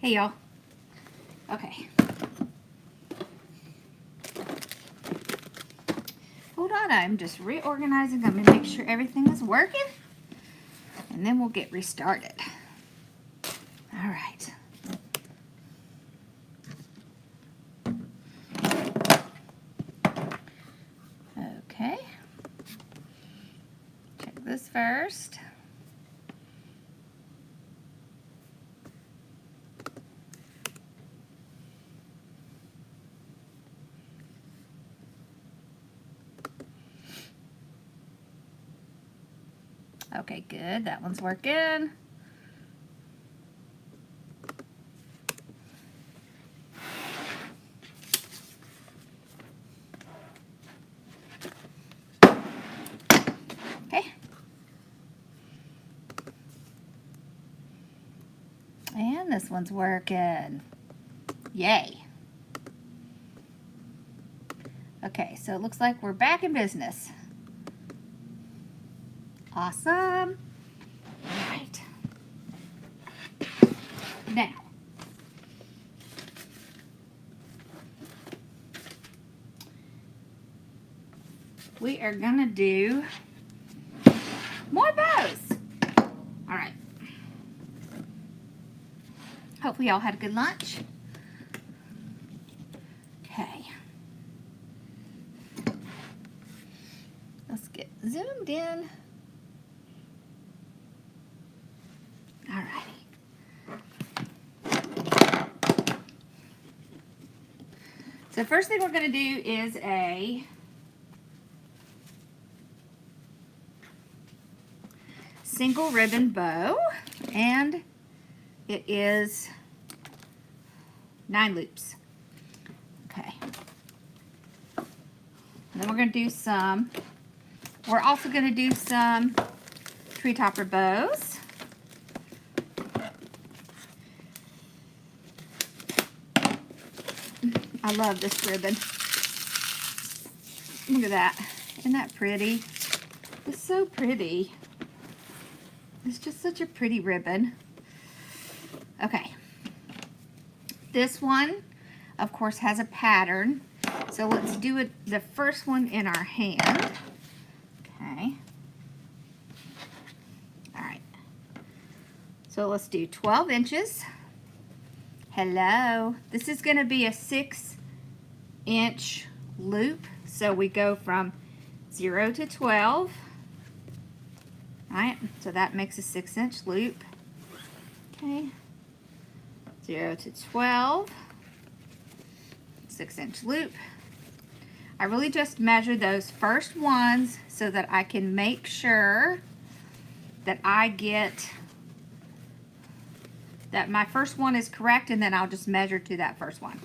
Hey y'all. Okay. Hold on, I'm just reorganizing. I'm gonna make sure everything is working, and then we'll get restarted. All right. Okay. Check this first. Okay, good. That one's working. Okay. And this one's working. Yay. Okay, so it looks like we're back in business. Awesome. All right. Now, we are gonna do more bows. All right. Hopefully y'all had a good lunch. Okay. Let's get zoomed in. All righty. So first thing we're gonna do is a single ribbon bow, and it is 9 loops. Okay. And then we're going to do some, we're also going to do some tree topper bows. I love this ribbon. Look at that. Isn't that pretty? It's so pretty. It's just such a pretty ribbon. Okay. This one, of course, has a pattern. So let's do it, the first one in our hand. Okay. All right. So let's do 12 inches. Hello. This is going to be a 6-inch loop. So we go from 0 to 12. All right. So that makes a 6-inch loop. Okay. 0 to 12. 6-inch loop. I really just measure those first ones so that I can make sure that I get that my first one is correct, and then I'll just measure to that first one.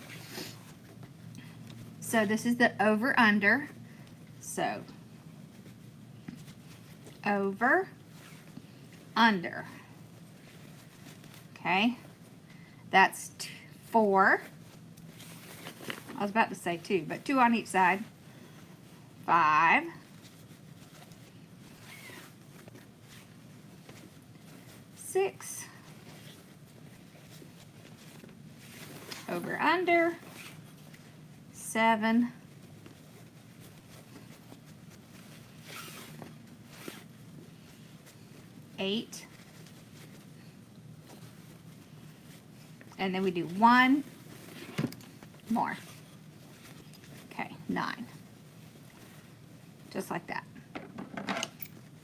So this is the over under. So over under. Okay. That's 4. I was about to say 2, but 2 on each side. 5. 6. Over under. 7. 8. And then we do 1 more. Okay, 9. Just like that.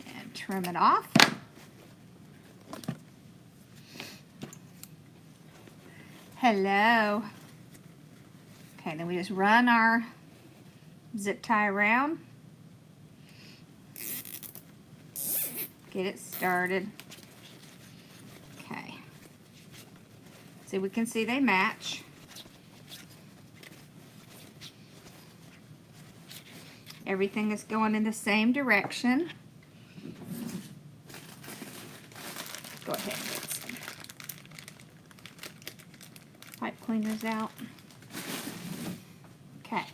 And trim it off. Hello. Okay, then we just run our zip tie around. Get it started. Okay. So we can see they match. Everything is going in the same direction. Go ahead and get some pipe cleaners out. Okay.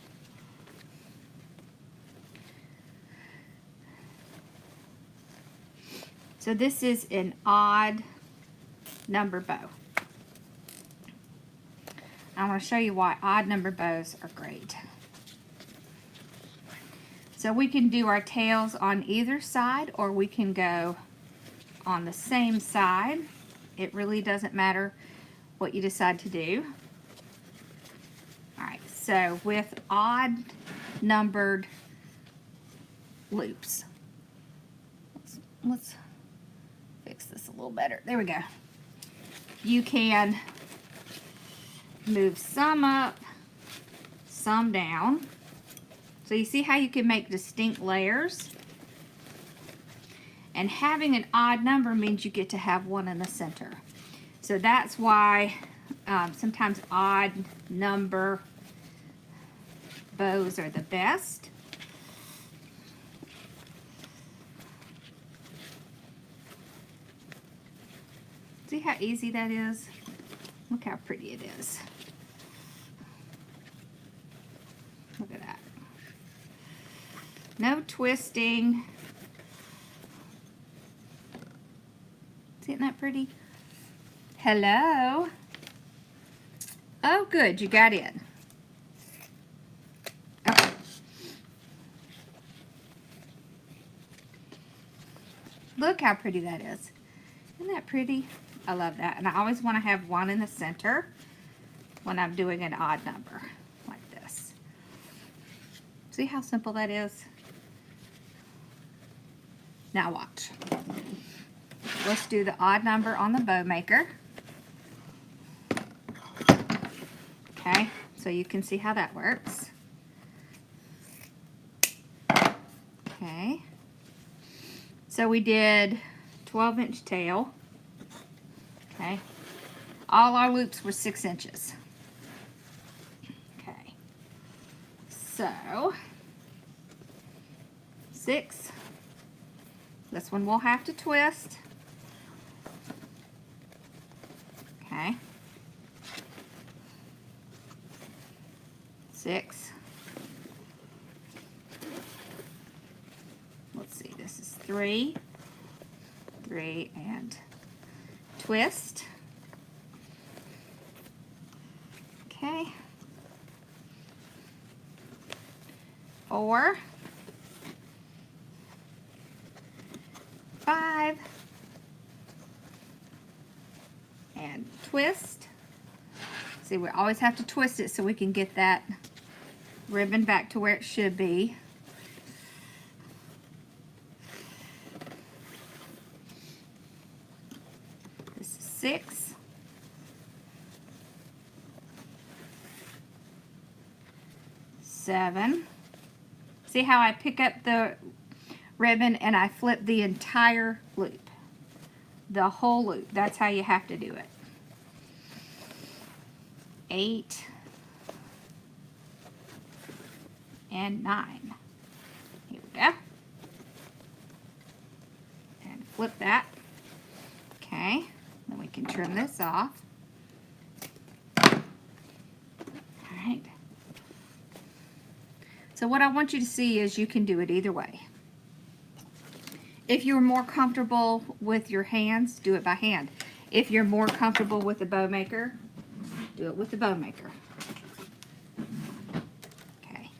So this is an odd number bow. I want to show you why odd number bows are great. So we can do our tails on either side, or we can go on the same side. It really doesn't matter what you decide to do. All right, so with odd numbered loops, let's fix this a little better. There we go. You can move some up, some down. So you see how you can make distinct layers? And having an odd number means you get to have one in the center. So that's why sometimes odd number bows are the best. See how easy that is? Look how pretty it is. Look at that. No twisting. Isn't that pretty? Hello. Oh, good, you got in. Okay. Look how pretty that is. Isn't that pretty? I love that. And I always want to have one in the center when I'm doing an odd number like this. See how simple that is? Now watch. Let's do the odd number on the bow maker. Okay, so you can see how that works. Okay, so we did 12-inch tail. Okay, all our loops were 6 inches. Okay, so 6. This one we'll have to twist. Okay. 6. Let's see, this is 3. 3 and twist. Okay. 4. 5. And twist. See, we always have to twist it so we can get that ribbon back to where it should be. This is 6. 7. See how I pick up the ribbon and I flip the entire loop. The whole loop. That's how you have to do it. 8 and 9. Here we go. And flip that. Okay. Then we can trim this off. Alright. So what I want you to see is you can do it either way. If you're more comfortable with your hands, do it by hand. If you're more comfortable with the bow maker, do it with the bow maker. Okay.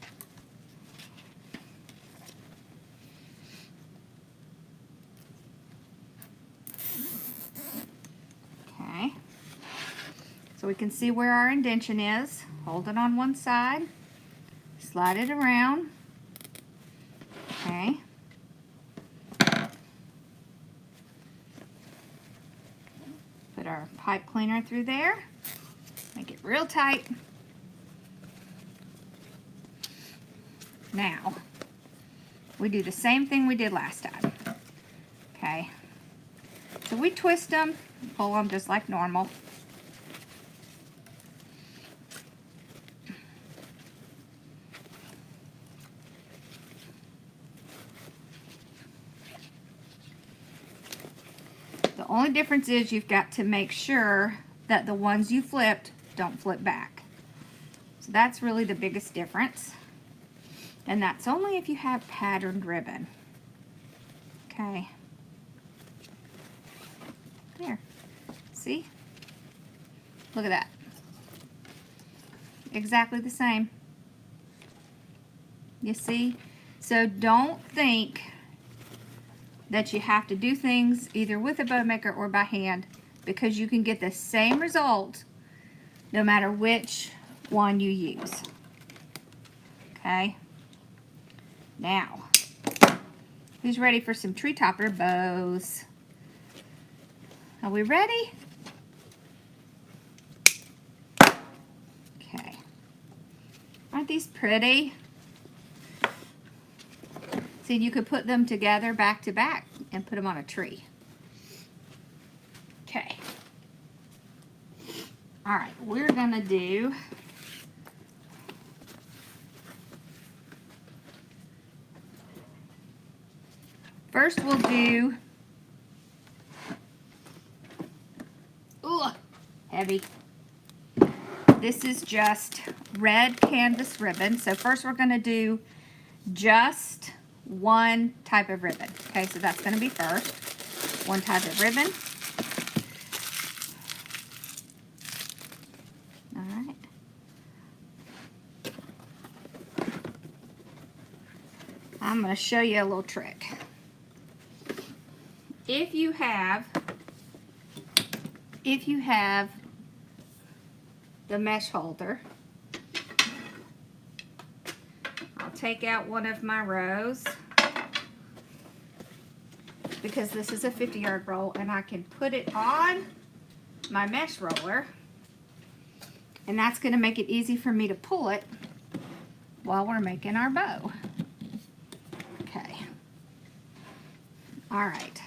Okay. So we can see where our indention is. Hold it on one side. Slide it around. Okay. Put our pipe cleaner through there. Make it real tight. Now, we do the same thing we did last time. Okay. So we twist them, pull them just like normal. The only difference is you've got to make sure that the ones you flipped don't flip back. So that's really the biggest difference. And that's only if you have patterned ribbon. Okay. There. See? Look at that. exactly the same. You see? So don't think that you have to do things either with a bow maker or by hand, because you can get the same result no matter which one you use. Okay? Now, who's ready for some tree topper bows? Are we ready? Okay. Aren't these pretty? See, you could put them together back to back and put them on a tree. Okay. All right, we're gonna do first we'll do, ooh, heavy. This is just red canvas ribbon. So first we're gonna do just one type of ribbon. Okay, so that's gonna be first. One type of ribbon. All right. I'm gonna show you a little trick. If you have the mesh holder, I'll take out one of my rows, because this is a 50-yard roll, and I can put it on my mesh roller, and that's going to make it easy for me to pull it while we're making our bow. Okay. All right.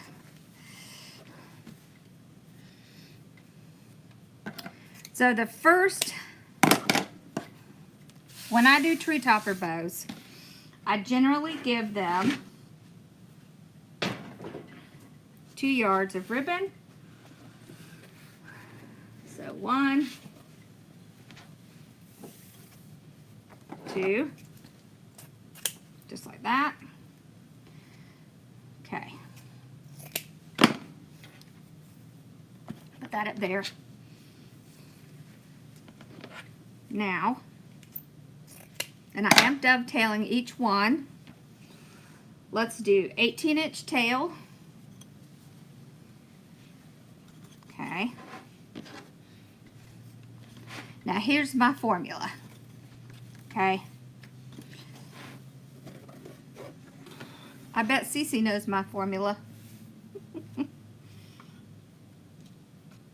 So the first, when I do tree topper bows, I generally give them 2 yards of ribbon. So 1, 2, just like that. Okay. Put that up there. Now, and I am dovetailing each one. Let's do 18-inch tail. Okay. Now here's my formula. Okay. I bet Cece knows my formula.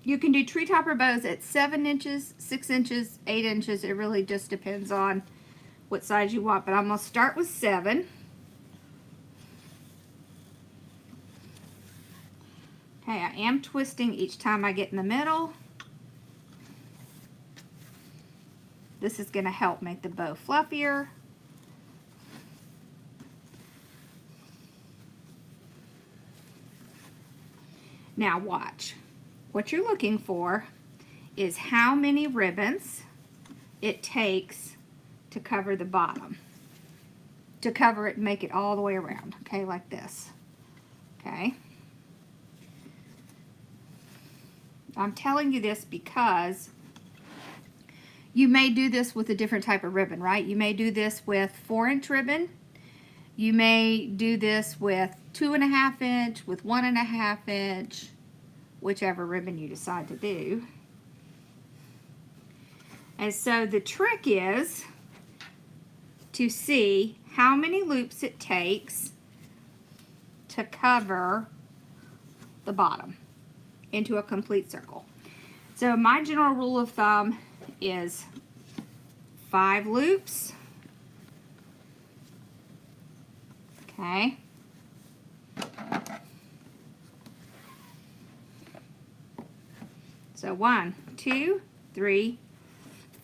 You can do tree topper bows at 7 inches, 6 inches, 8 inches. It really just depends on what size you want. But I'm going to start with 7. Okay, I am twisting each time I get in the middle. This is going to help make the bow fluffier. Now watch. What you're looking for is how many ribbons it takes to cover the bottom. To cover it and make it all the way around. Okay, like this. Okay. I'm telling you this because you may do this with a different type of ribbon, right? You may do this with 4-inch ribbon. You may do this with 2.5 inch, with 1.5 inch, whichever ribbon you decide to do. And so the trick is to see how many loops it takes to cover the bottom into a complete circle. So my general rule of thumb is 5 loops. Okay. So 1, 2, 3,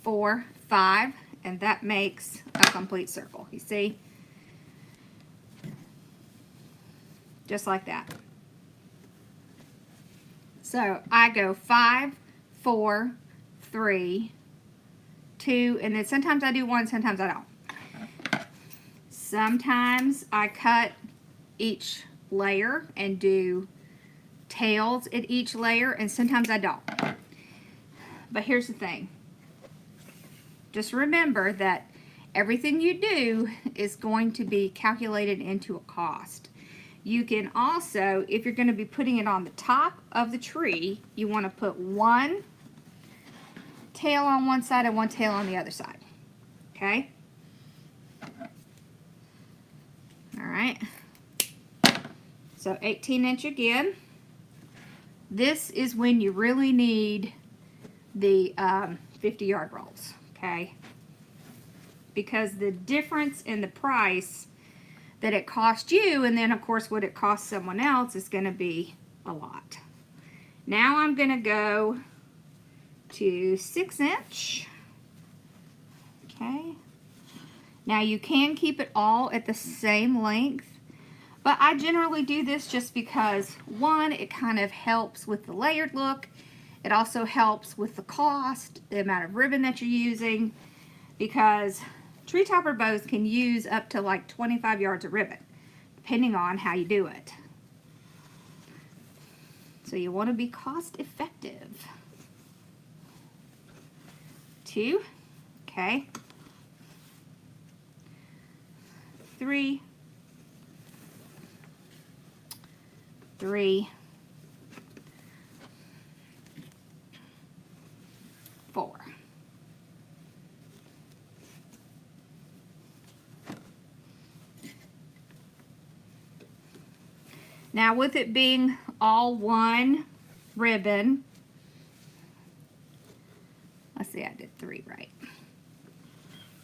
4, 5, and that makes a complete circle. You see? Just like that. So I go 5, 4, 3, 2, and then sometimes I do 1, sometimes I don't. Sometimes I cut each layer and do tails at each layer, and sometimes I don't. But here's the thing. just remember that everything you do is going to be calculated into a cost. You can also, if you're going to be putting it on the top of the tree, you want to put one tail on one side and one tail on the other side. Okay? Alright. So 18" again. This is when you really need the 50-yard rolls. Okay? Because the difference in the price that it cost you, and then of course what it costs someone else, is going to be a lot. Now I'm going to go to 6". Okay. Now you can keep it all at the same length, but I generally do this just because, one, it kind of helps with the layered look. It also helps with the cost, the amount of ribbon that you're using, because tree topper bows can use up to like 25 yards of ribbon, depending on how you do it. So you want to be cost effective. 2, okay. 3, 3, 4. Now with it being all one ribbon, let's see, I did 3 right.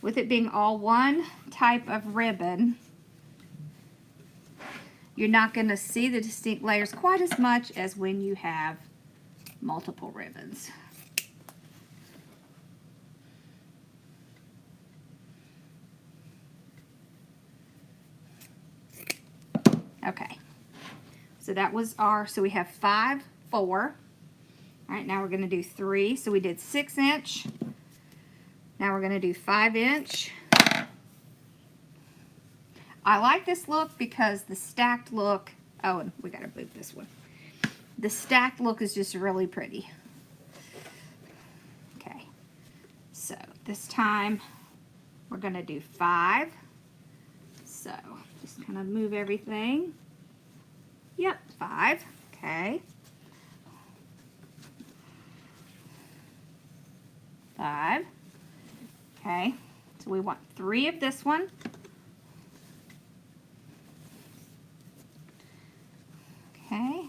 With it being all one type of ribbon, you're not going to see the distinct layers quite as much as when you have multiple ribbons. Okay. So that was our, so we have 5, 4. All right, now we're going to do 3. So we did 6". Now we're going to do 5". I like this look because the stacked look, oh, and we got to move this one. The stacked look is just really pretty. Okay, so this time we're going to do 5. So just kind of move everything. Yep, 5. Okay. 5. Okay. So we want 3 of this one. Okay.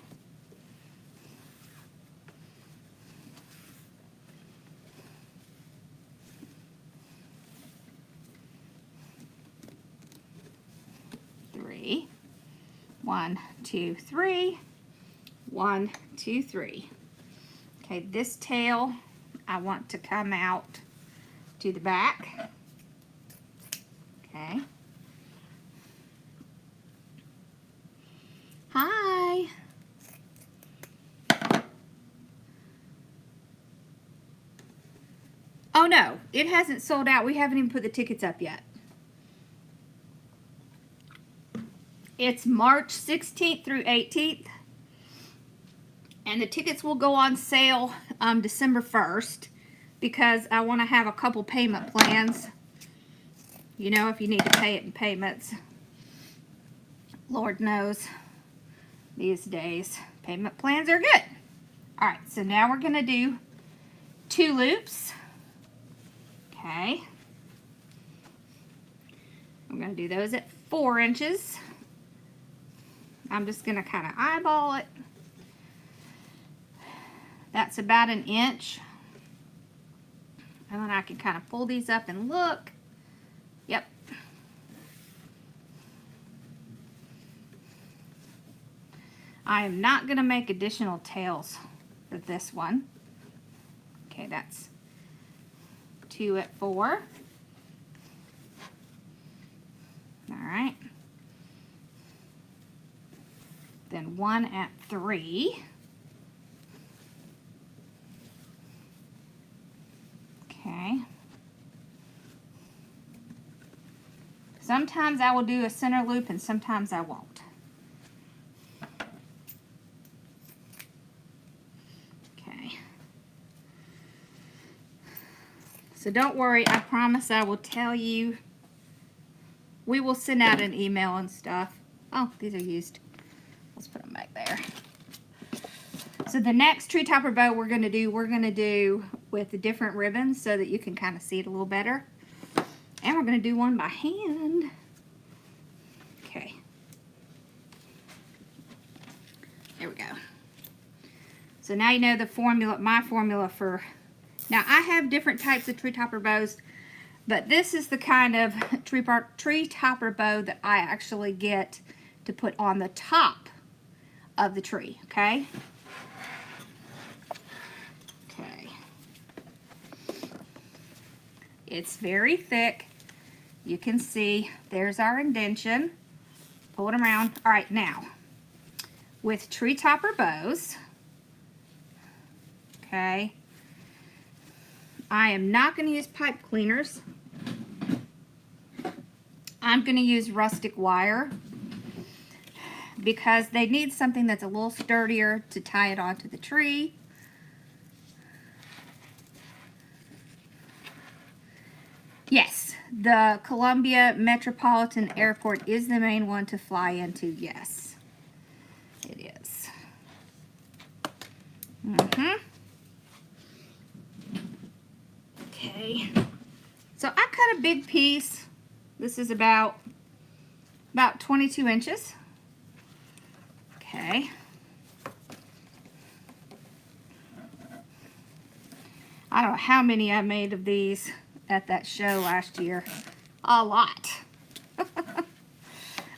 Three. 1, 2, 3. 1, 2, 3. Okay, this tail I want to come out to the back. Okay. Hi. Oh no, it hasn't sold out. We haven't even put the tickets up yet. It's March 16th through 18th. And the tickets will go on sale December 1st, because I want to have a couple payment plans. You know, if you need to pay it in payments. Lord knows, these days, payment plans are good. Alright, so now we're going to do 2 loops. Okay. I'm going to do those at 4 inches. I'm just going to kind of eyeball it. That's about 1 inch. And then I can kind of pull these up and look. Yep. I am not going to make additional tails for this one. Okay, that's 2 at 4. Alright. Then 1 at 3. Okay. Sometimes I will do a center loop and sometimes I won't. So don't worry, I promise I will tell you. We will send out an email and stuff. Oh, these are used. Let's put them back there. So the next tree topper bow we're going to do with the different ribbons so that you can kind of see it a little better. And we're going to do one by hand. Okay. There we go. So now you know the formula, my formula for... Now I have different types of tree topper bows, but this is the kind of tree topper bow that I actually get to put on the top of the tree, okay? Okay. It's very thick. You can see there's our indention. Pull it around. All right, now, with tree topper bows, okay, I am not going to use pipe cleaners. I'm going to use rustic wire because they need something that's a little sturdier to tie it onto the tree. Yes, the Columbia Metropolitan Airport is the main one to fly into. Yes, it is. Okay, so I cut a big piece. This is about 22 inches. Okay. I don't know how many I made of these at that show last year. A lot.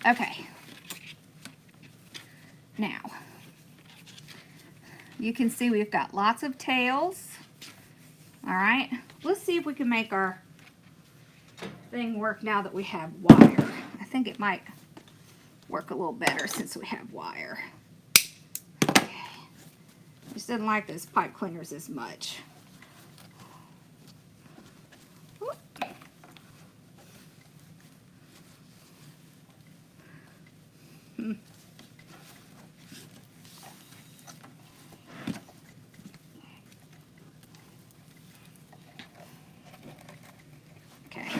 Okay. Now, you can see we've got lots of tails. All right. Let's see if we can make our thing work now that we have wire. I think it might work a little better since we have wire. Okay. Just didn't like those pipe cleaners as much. Okay.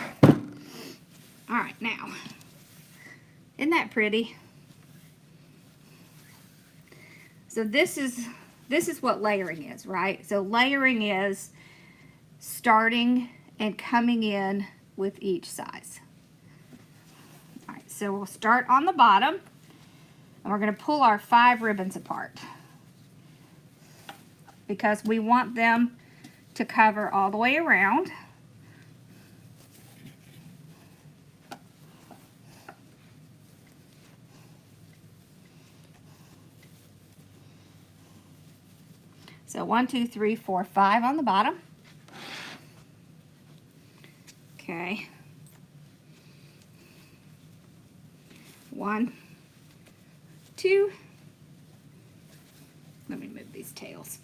All right, now, isn't that pretty? So this is what layering is, right? So layering is starting and coming in with each size. All right, so we'll start on the bottom, and we're going to pull our 5 ribbons apart because we want them to cover all the way around. So 1, 2, 3, 4, 5 on the bottom. Okay. 1, 2. Let me move these tails.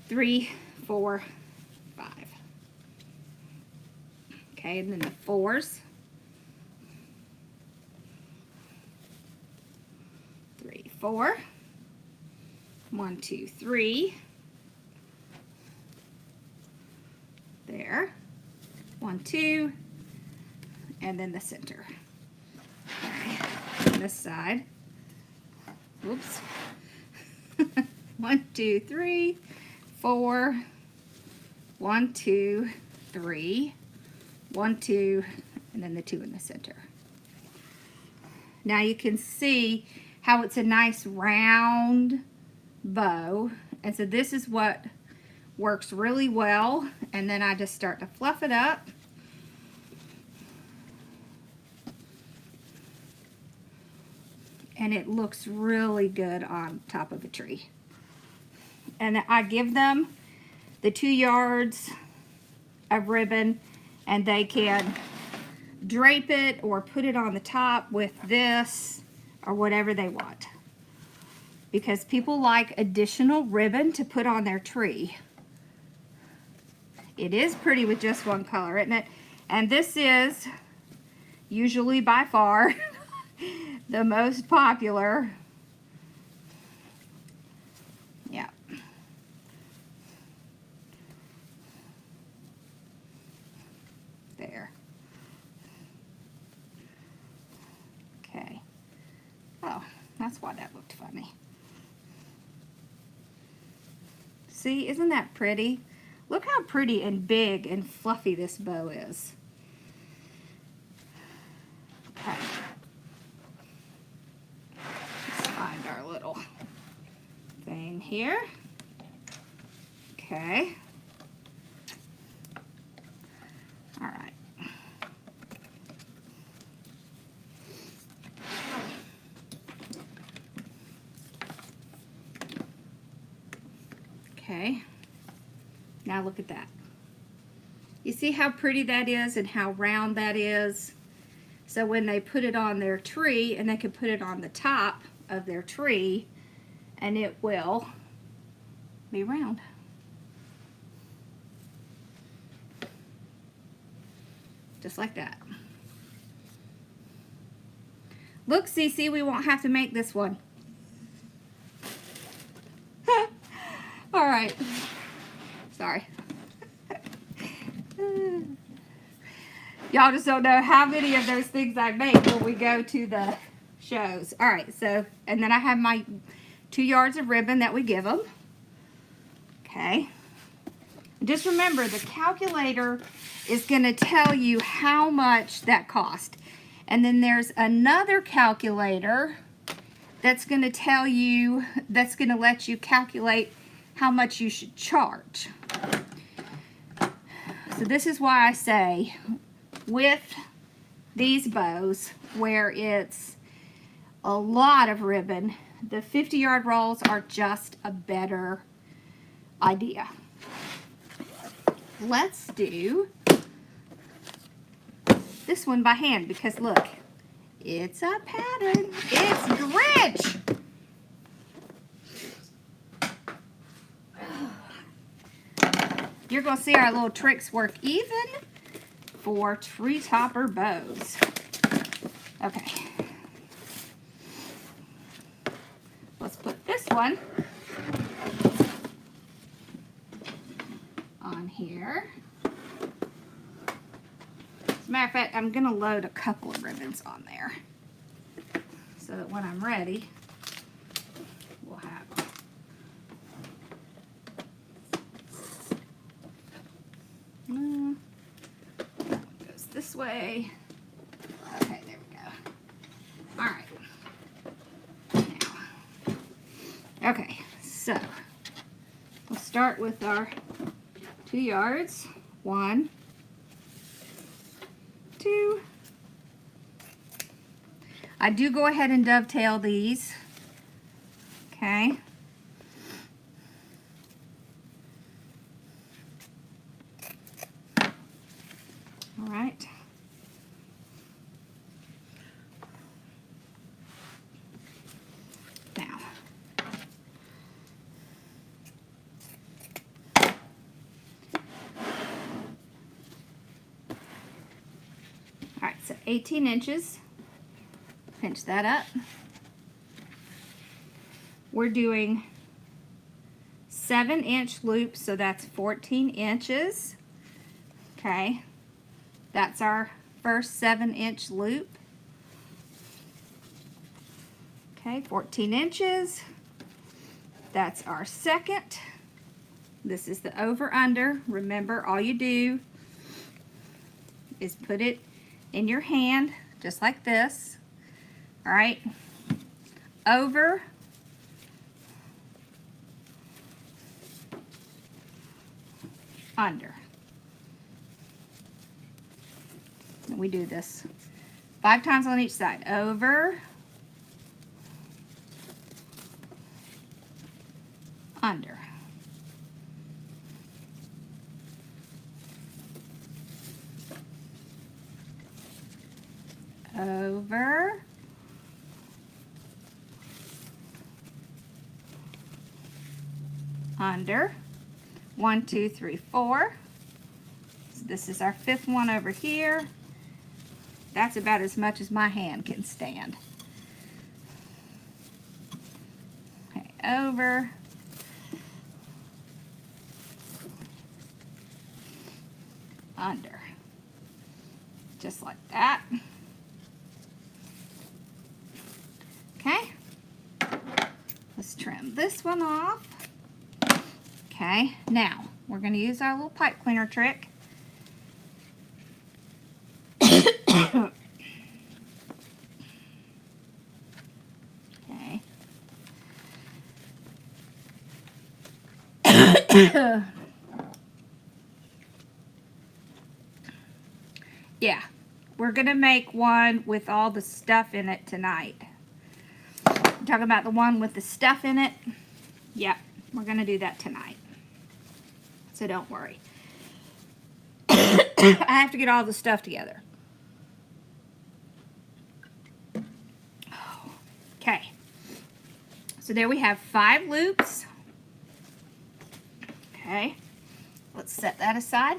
3, 4, 5. Okay, and then the 4s. 3, 4. 1, 2, 3. There. 1, 2. And then the center. Okay. On this side. Oops. 1, 2, 3, 4. 1, 2, 3. 1, 2, and then the 2 in the center. Now you can see how it's a nice round bow, and so this is what works really well, and then I just start to fluff it up. And it looks really good on top of a tree. And I give them the 2 yards of ribbon, and they can drape it or put it on the top with this or whatever they want. Because people like additional ribbon to put on their tree. It is pretty with just one color, isn't it? And this is usually by far the most popular. Yeah. That's why that looked funny. See, isn't that pretty? Look how pretty and big and fluffy this bow is. Okay. Let's find our little thing here. Okay. All right. Okay. Now look at that. You see how pretty that is and how round that is? So when they put it on their tree, and they can put it on the top of their tree, and it will be round. Just like that. Look, Cece, we won't have to make this one. All right. Sorry. Y'all just don't know how many of those things I make when we go to the shows. All right, so, and then I have my 2 yards of ribbon that we give them. Okay. Just remember, the calculator is going to tell you how much that cost. And then there's another calculator that's going to tell you, that's going to let you calculate how much you should charge. So this is why I say, with these bows where it's a lot of ribbon, the 50-yard rolls are just a better idea. Let's do this one by hand because look, it's a pattern. It's Grinch. You're going to see our little tricks work even for tree topper bows. Okay. Let's put this one on here. As a matter of fact, I'm going to load a couple of ribbons on there so that when I'm ready, we'll have them. That one goes this way. Okay, there we go. All right. Now, okay, so we'll start with our 2 yards. 1, 2. I do go ahead and dovetail these. Okay. All right. Now, all right, so 18 inches. Pinch that up. We're doing 7-inch loops, so that's 14 inches. Okay. That's our first 7-inch loop. Okay, 14 inches. That's our second. This is the over-under. Remember, all you do is put it in your hand, just like this. All right. Over. Under. And we do this 5 times on each side. Over. Under. Over. Under. 1, 2, 3, 4. So this is our 5th one over here. That's about as much as my hand can stand. Okay, over. Under. Just like that. Okay. this one off. Okay, now we're going to use our little pipe cleaner trick. Okay. Yeah, we're going to make one with all the stuff in it tonight. I'm talking about the one with the stuff in it. Yep, we're going to do that tonight. So don't worry. I have to get all the stuff together. Okay. So there we have 5 loops. Okay. Let's set that aside.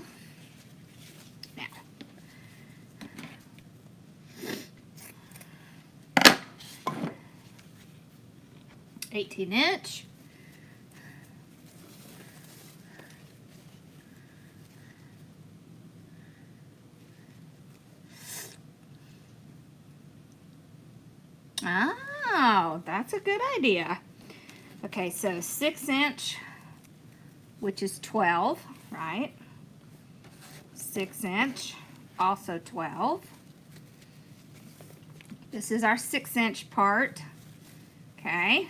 Now. 18-inch. Oh, that's a good idea. Okay, so 6-inch, which is 12, right? 6-inch, also 12. This is our 6-inch part. Okay.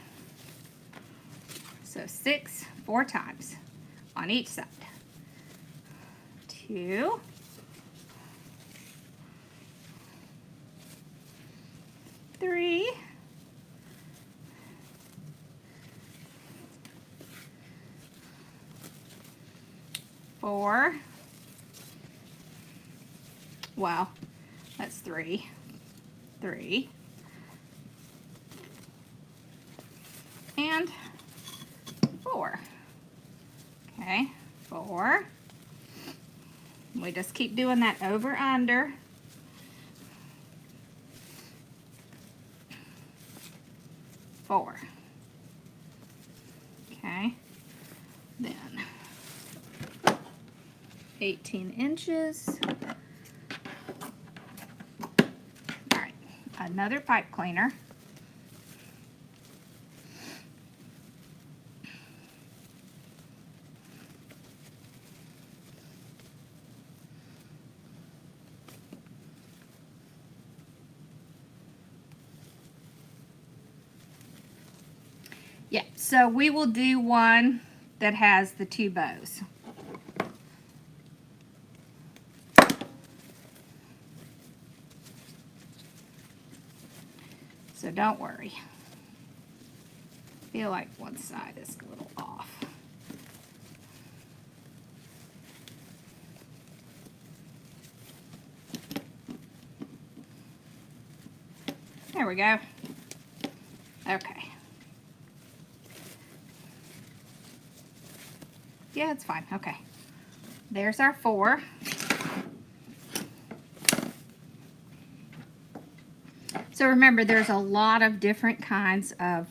So 6, 4 times on each side. 2. 3. 4. Well, that's 3. 3. And 4. Okay, 4. We just keep doing that over under. 4. Okay, then 18 inches. All right, another pipe cleaner. Yeah, so we will do one that has the 2 bows. So don't worry. I feel like one side is a little off. There we go. Okay. Yeah, it's fine. Okay. There's our 4. So remember, there's a lot of different kinds of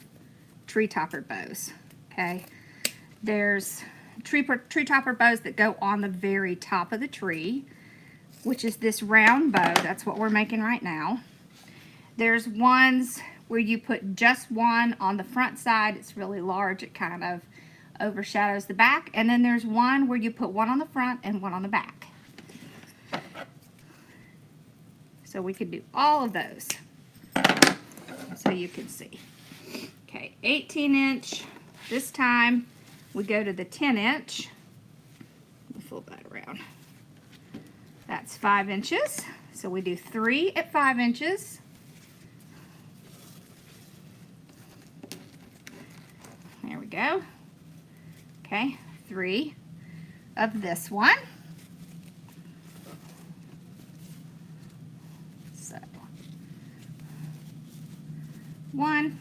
tree topper bows. Okay. There's tree topper bows that go on the very top of the tree, which is this round bow. That's what we're making right now. There's ones where you put just one on the front side. It's really large. It kind of overshadows the back. And then there's one where you put one on the front and one on the back. So we could do all of those so you can see. Okay, 18-inch. This time we go to the 10-inch. We'll flip that around. That's 5 inches. So we do 3 at 5 inches. There we go. Okay, 3 of this one. So 1,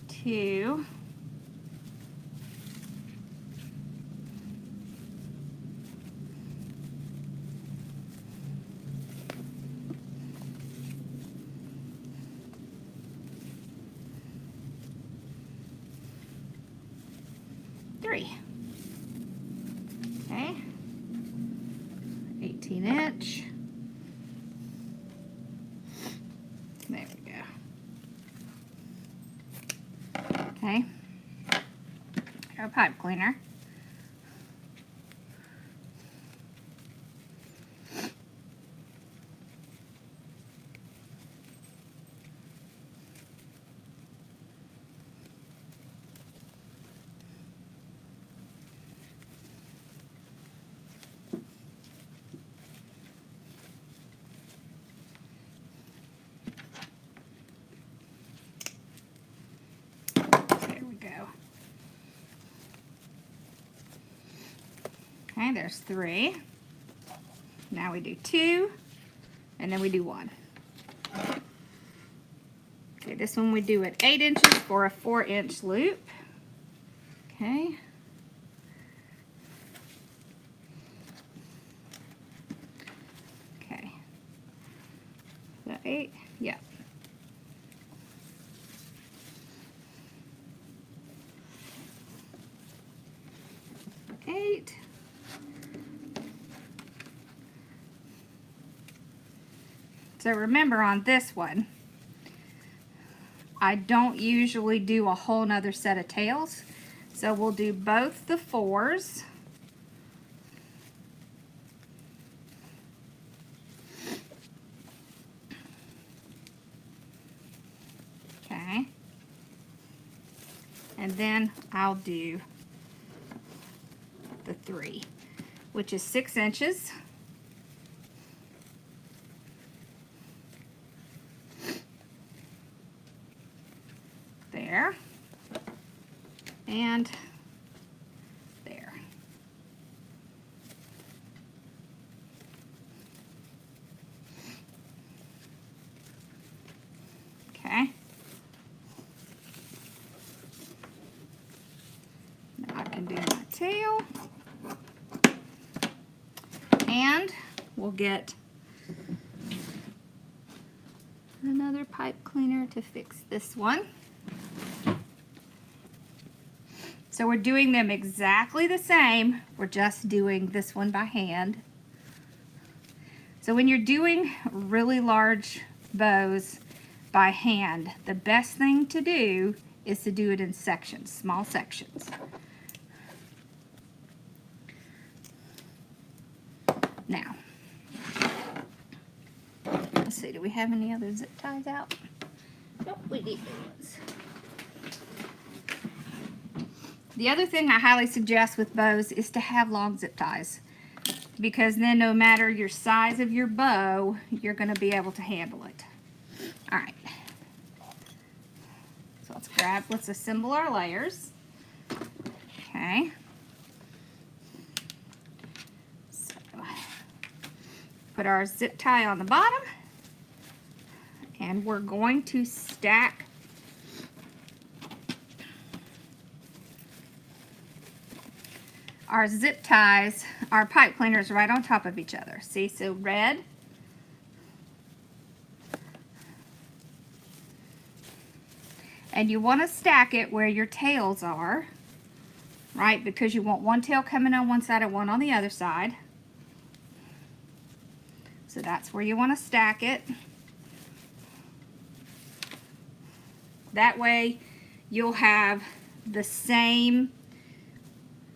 2, 3. Okay, 18-inch. There we go. Okay, our pipe cleaner. There we go. Okay, there's 3. Now we do 2, and then we do 1. Okay, this one we do at 8 inches for a 4-inch loop. Okay. Okay. So 8, yeah. Eight. So remember on this one, I don't usually do a whole nother set of tails. So we'll do both the 4s. Okay. And then I'll do the 3, which is 6 inches. There. And there. Okay. Now I can do my tail. And we'll get another pipe cleaner to fix this one. So we're doing them exactly the same. We're just doing this one by hand. So when you're doing really large bows by hand, the best thing to do is to do it in sections, small sections. Now, let's see, do we have any other zip ties out? Nope, we need those. The other thing I highly suggest with bows is to have long zip ties, because then no matter your size of your bow, you're going to be able to handle it. All right. So let's assemble our layers. Okay. So put our zip tie on the bottom, and we're going to stack our zip ties, our pipe cleaners right on top of each other. See, so red, and you want to stack it where your tails are, right? Because you want one tail coming on one side and one on the other side. So that's where you want to stack it. That way you'll have the same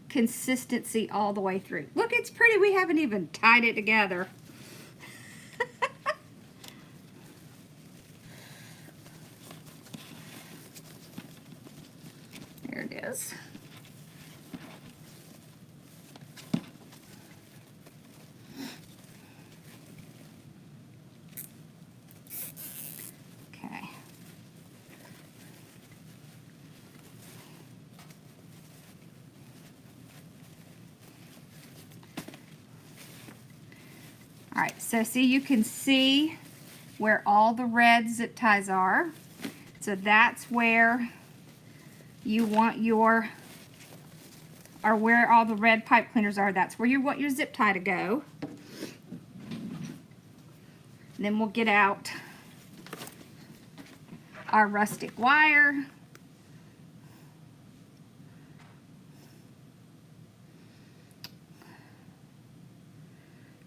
consistency all the way through. Look, it's pretty. We haven't even tied it together. There it is. Okay. All right, so see, you can see where all the red zip ties are. So that's where you want your, or where all the red pipe cleaners are, that's where you want your zip tie to go. And then we'll get out our rustic wire.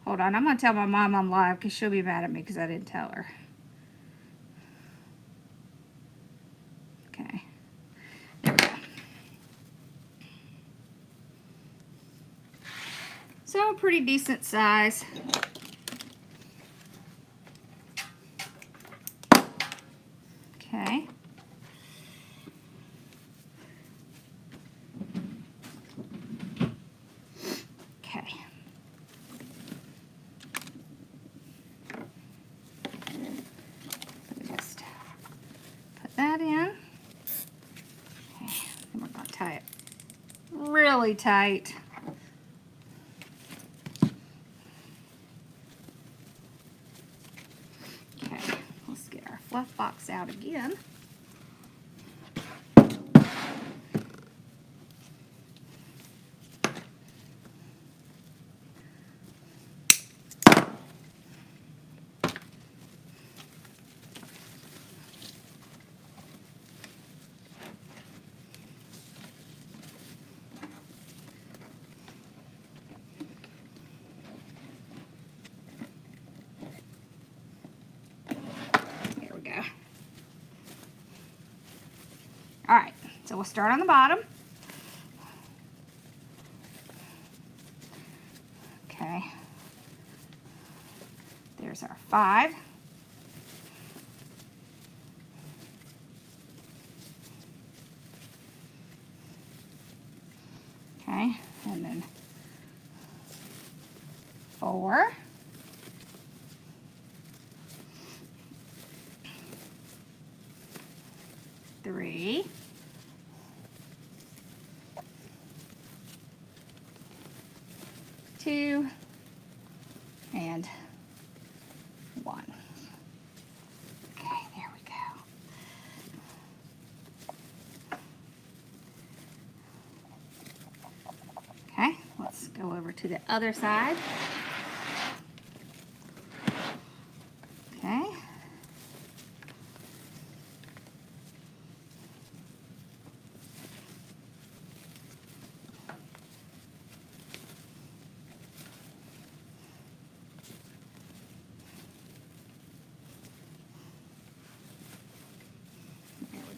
Hold on, I'm going to tell my mom I'm live because she'll be mad at me because I didn't tell her. Okay. There we So pretty decent size. Okay. Okay. Just put that in. Okay. And we're going to tie it really tight. Okay. Let's get our fluff box out again. All right, so we'll start on the bottom. Okay, there's our 5. Okay, and then 4. 3. 2 and 1. Okay, there we go. Okay, let's go over to the other side. Okay.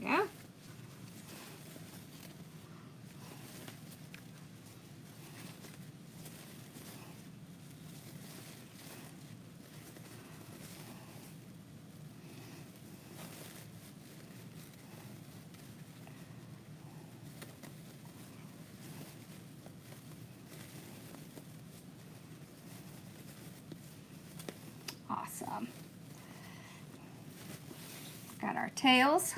Yeah. Awesome. Got our tails.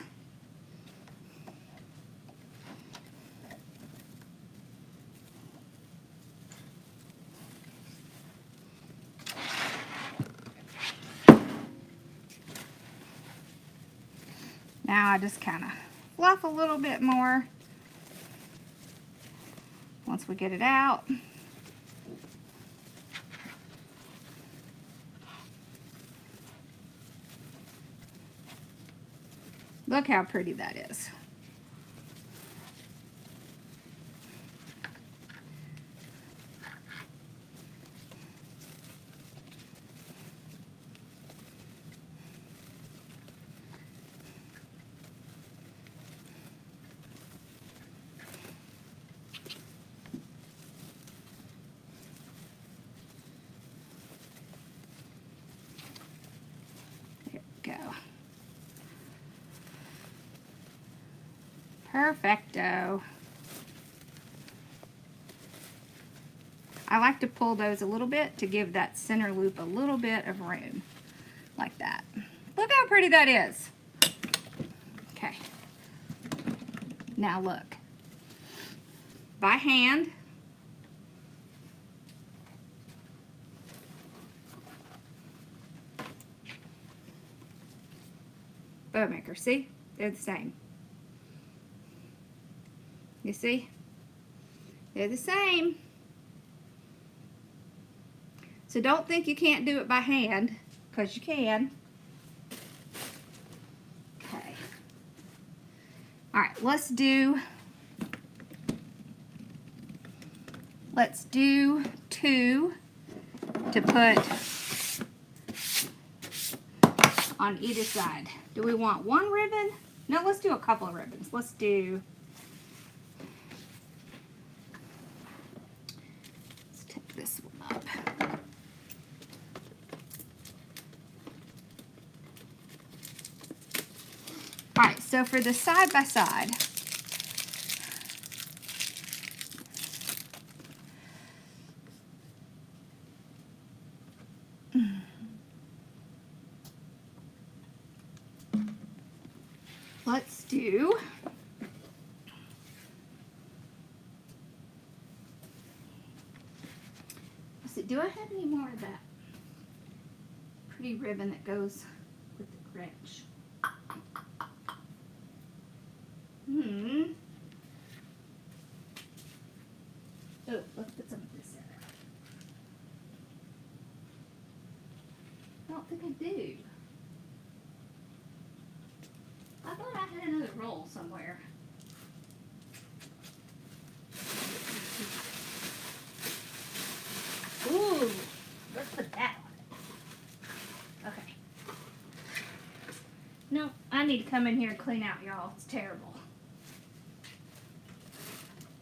Now I just kind of fluff a little bit more once we get it out. Look how pretty that is. Go. Perfecto. I like to pull those a little bit to give that center loop a little bit of room, like that. Look how pretty that is. Okay. Now look. By hand, bow maker, see? They're the same. You see? They're the same. So don't think you can't do it by hand, because you can. Okay. All right, let's do 2 to put on either side. Do we want 1 ribbon? No, let's do a couple of ribbons. Let's take this one up. All right, so for the side by side, let's do do I have any more of that pretty ribbon that goes with the Grinch? Oh, let's put some of this in there. I don't think I do. I thought I had another roll somewhere. Ooh, let's put that on it. Okay. No, I need to come in here and clean out, y'all. It's terrible.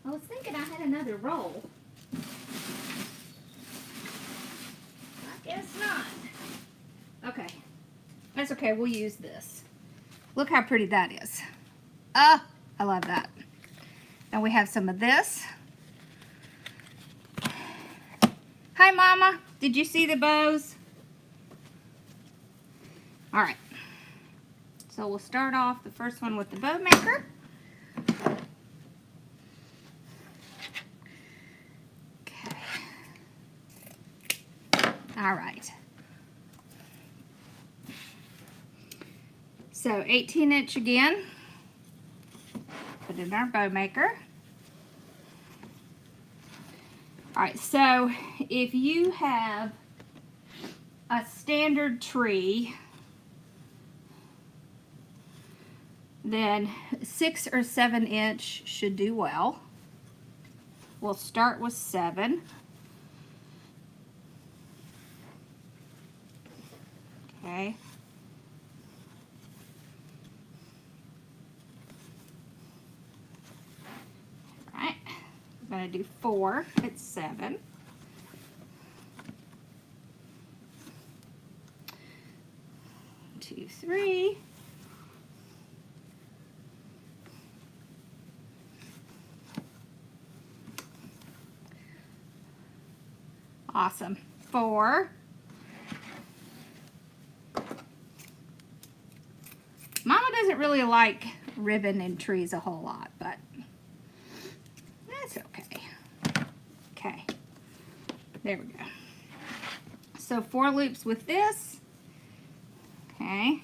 I was thinking I had another roll. I guess not. Okay. That's okay. We'll use this. Look how pretty that is. Ah, I love that. Now we have some of this. Hi, Mama. Did you see the bows? All right. So we'll start off the first one with the bow maker. Okay. All right. So 18-inch again. Put in our bow maker. All right, so if you have a standard tree, then 6 or 7 inch should do well. We'll start with 7. Okay. All right, we're going to do 4 at 7. 2, 3. Awesome. 4. Mama doesn't really like ribbon in trees a whole lot, but that's okay. Okay. There we go. So 4 loops with this. Okay.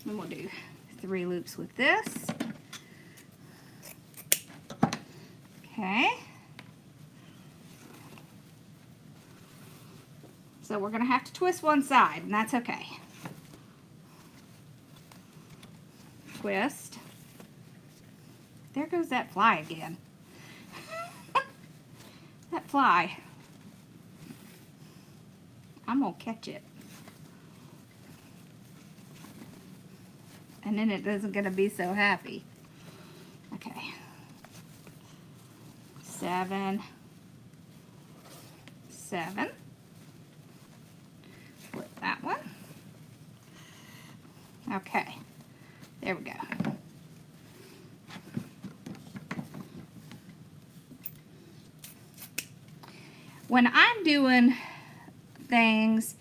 And we'll do 3 loops with this. Okay. So we're going to have to twist one side, and that's okay. Twist. There goes that fly again. That fly. I'm going to catch it. And then it isn't going to be so happy. Okay. 7. 7. Flip that one. Okay. There we go. When I'm doing things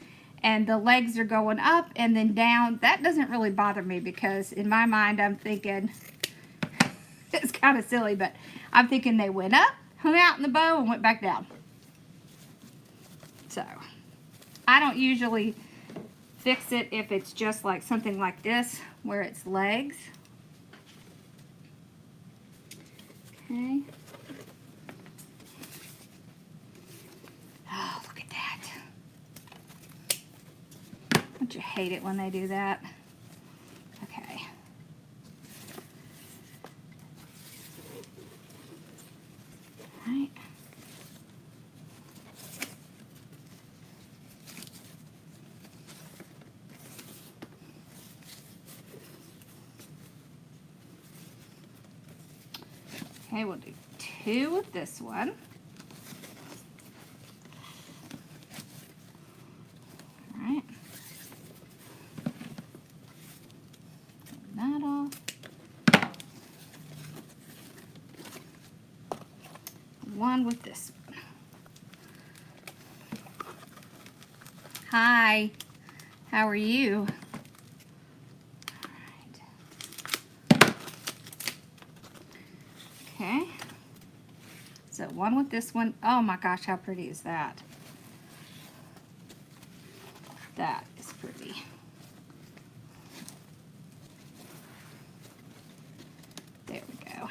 and the legs are going up and then down, that doesn't really bother me because in my mind I'm thinking, it's kind of silly, but I'm thinking they went up, hung out in the bow, and went back down. So I don't usually fix it if it's just like something like this where it's legs. Okay. Oh, look at that. Don't you hate it when they do that? Okay. All right. Okay, we'll do 2 with this one. All right. Turn that off. 1 with this one. Hi, how are you? Okay, so 1 with this one. Oh my gosh, how pretty is that? That is pretty. There we go.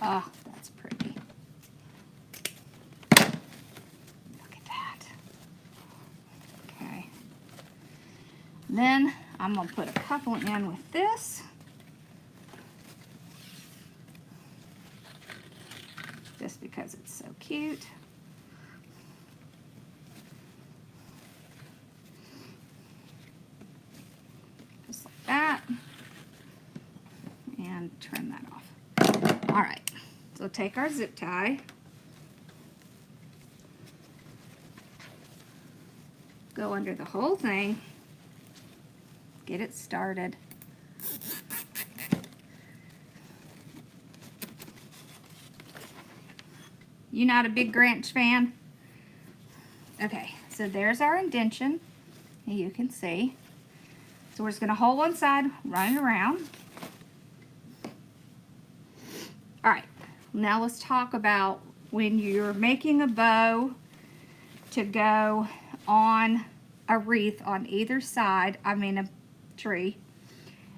Oh, that's pretty. Look at that. Okay. Then I'm going to put a couple in with this. Just because it's so cute. Just like that. And turn that off. All right, so take our zip tie. Go under the whole thing. Get it started. You not a big Grinch fan? Okay, so there's our indention. You can see. So we're just going to hold one side, run it around. All right, now let's talk about when you're making a bow to go on a wreath on either side, I mean a tree.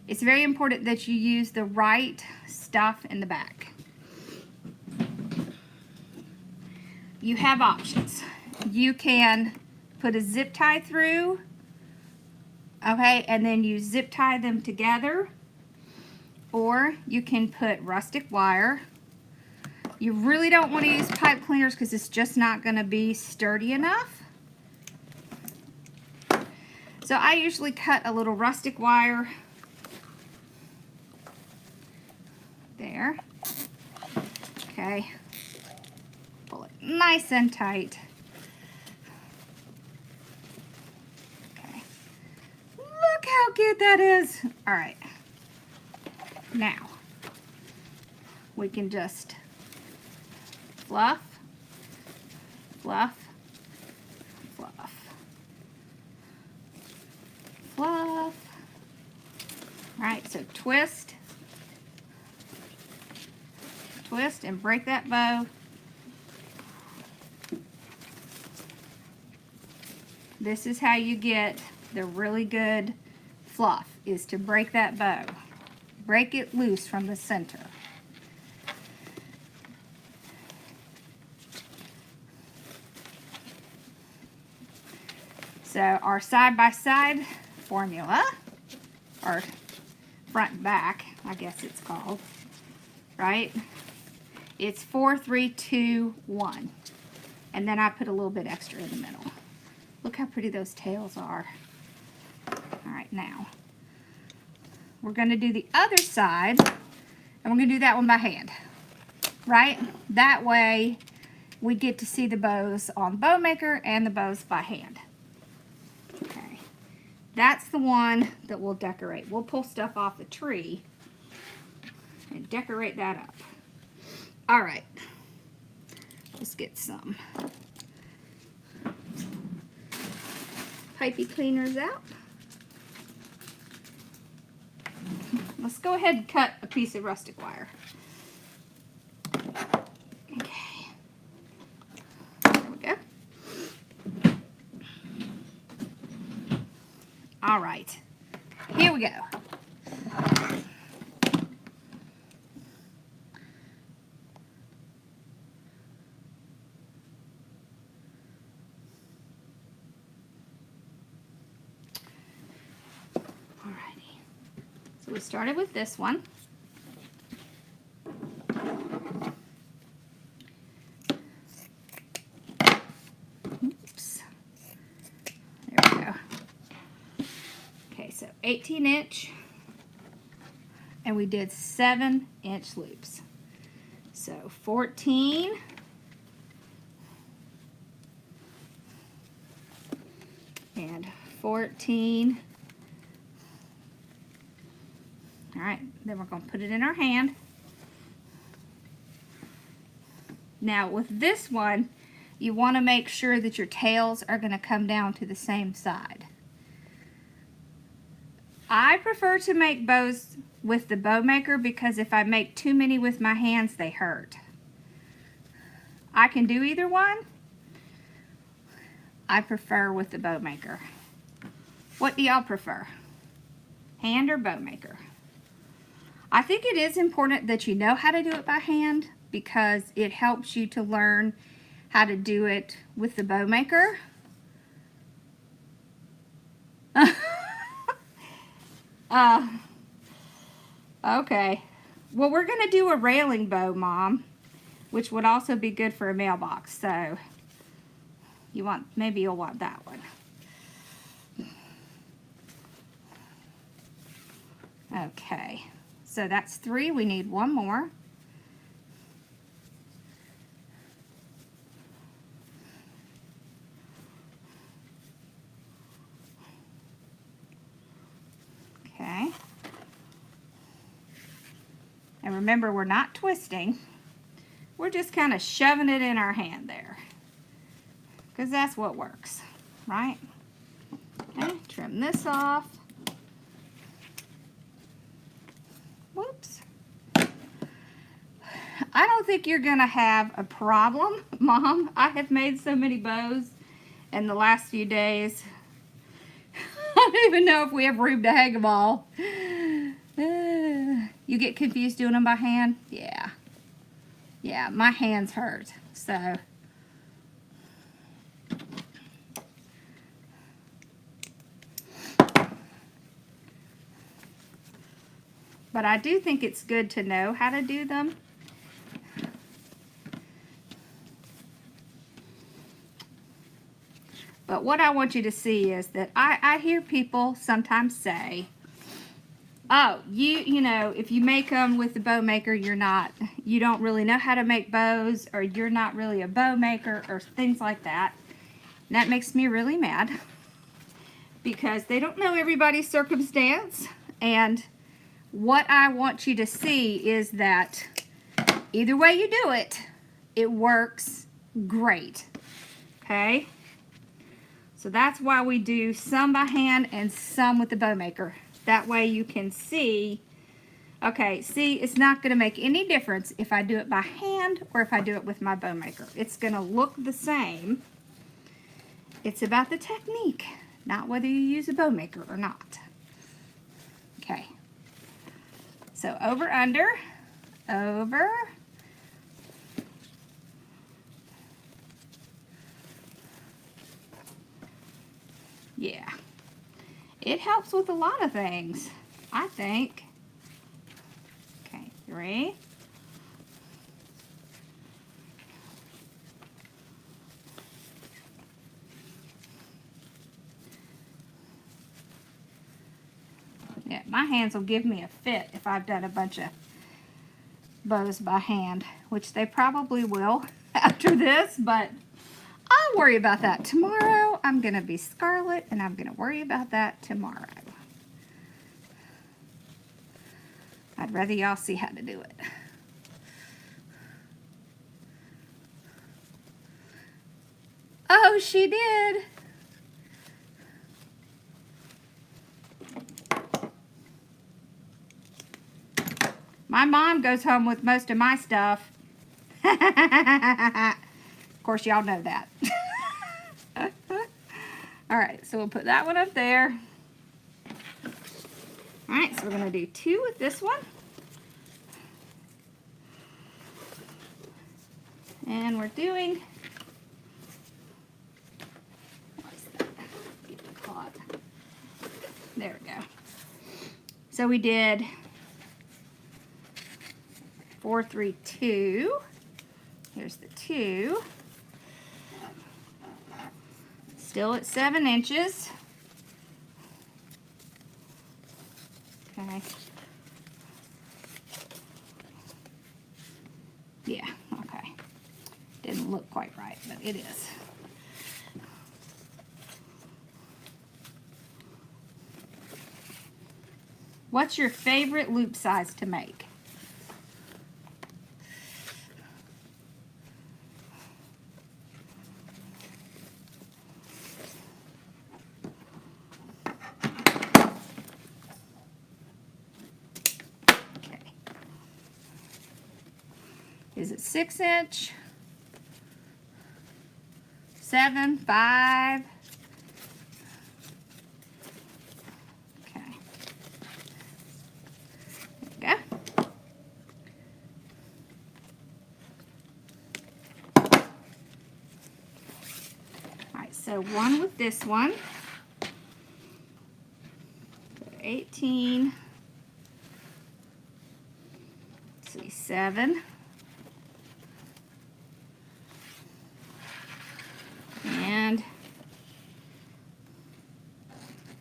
It's very important that you use the right stuff in the back. You have options. You can put a zip tie through, okay, and then you zip tie them together, or you can put rustic wire. You really don't want to use pipe cleaners because it's just not going to be sturdy enough. So I usually cut a little rustic wire there. Okay. Pull it nice and tight. Okay. Look how cute that is. All right. Now, we can just fluff, fluff, fluff, fluff. All right, so twist, twist, and break that bow. This is how you get the really good fluff, is to break that bow. Break it loose from the center. So our side-by-side formula, or front and back, I guess it's called, right? It's 4, 3, 2, 1. And then I put a little bit extra in the middle. Look how pretty those tails are. All right, now we're going to do the other side, and we're going to do that one by hand, right? That way we get to see the bows on Bow Maker and the bows by hand. Okay, that's the one that we'll decorate. We'll pull stuff off the tree and decorate that up. All right, let's get some pipey cleaners out. Let's go ahead and cut a piece of rustic wire. Okay, there we go. All right, here we go. We started with this one. Oops. There we go. Okay, so 18 inch, and we did 7-inch loops. So 14. And 14. All right, then we're going to put it in our hand. Now with this one, you want to make sure that your tails are going to come down to the same side. I prefer to make bows with the bow maker because if I make too many with my hands, they hurt. I can do either one. I prefer with the bow maker. What do y'all prefer? Hand or bow maker? I think it is important that you know how to do it by hand because it helps you to learn how to do it with the bow maker. Okay. Well, we're going to do a railing bow, Mom, which would also be good for a mailbox. So maybe you'll want that one. Okay. So that's 3. We need one more. Okay. And remember, we're not twisting. We're just kind of shoving it in our hand there. Because that's what works, right? Okay, trim this off. Whoops. I don't think you're going to have a problem, Mom. I have made so many bows in the last few days. I don't even know if we have room to hang them all. You get confused doing them by hand? Yeah. Yeah, my hands hurt, so. But I do think it's good to know how to do them. But what I want you to see is that I hear people sometimes say, oh, you know, if you make them with the bow maker, you don't really know how to make bows, or you're not really a bow maker, or things like that. And that makes me really mad because they don't know everybody's circumstance. And what I want you to see is that either way you do it, it works great. Okay? So that's why we do some by hand and some with the bow maker. That way you can see, okay, see, it's not going to make any difference if I do it by hand or if I do it with my bow maker. It's going to look the same. It's about the technique, not whether you use a bow maker or not. Okay. So over, under, over. Yeah. It helps with a lot of things, I think. Okay, 3. Yeah, my hands will give me a fit if I've done a bunch of bows by hand, which they probably will after this, but I'll worry about that tomorrow. I'm going to be scarlet, and I'm going to worry about that tomorrow. I'd rather y'all see how to do it. Oh, she did. My mom goes home with most of my stuff. Of course, y'all know that. All right, so we'll put that one up there. All right, so we're going to do 2 with this one. And we're doing, what's that? Get the cloth. There we go. So we did 4, 3, 2. Here's the 2. Still at 7 inches. Okay. Yeah. look quite right, but it is. What's your favorite loop size to make? Is it 6 inch, 7, 5? Okay. There we go. All right, so one with this one. 18. Let's see, 7. And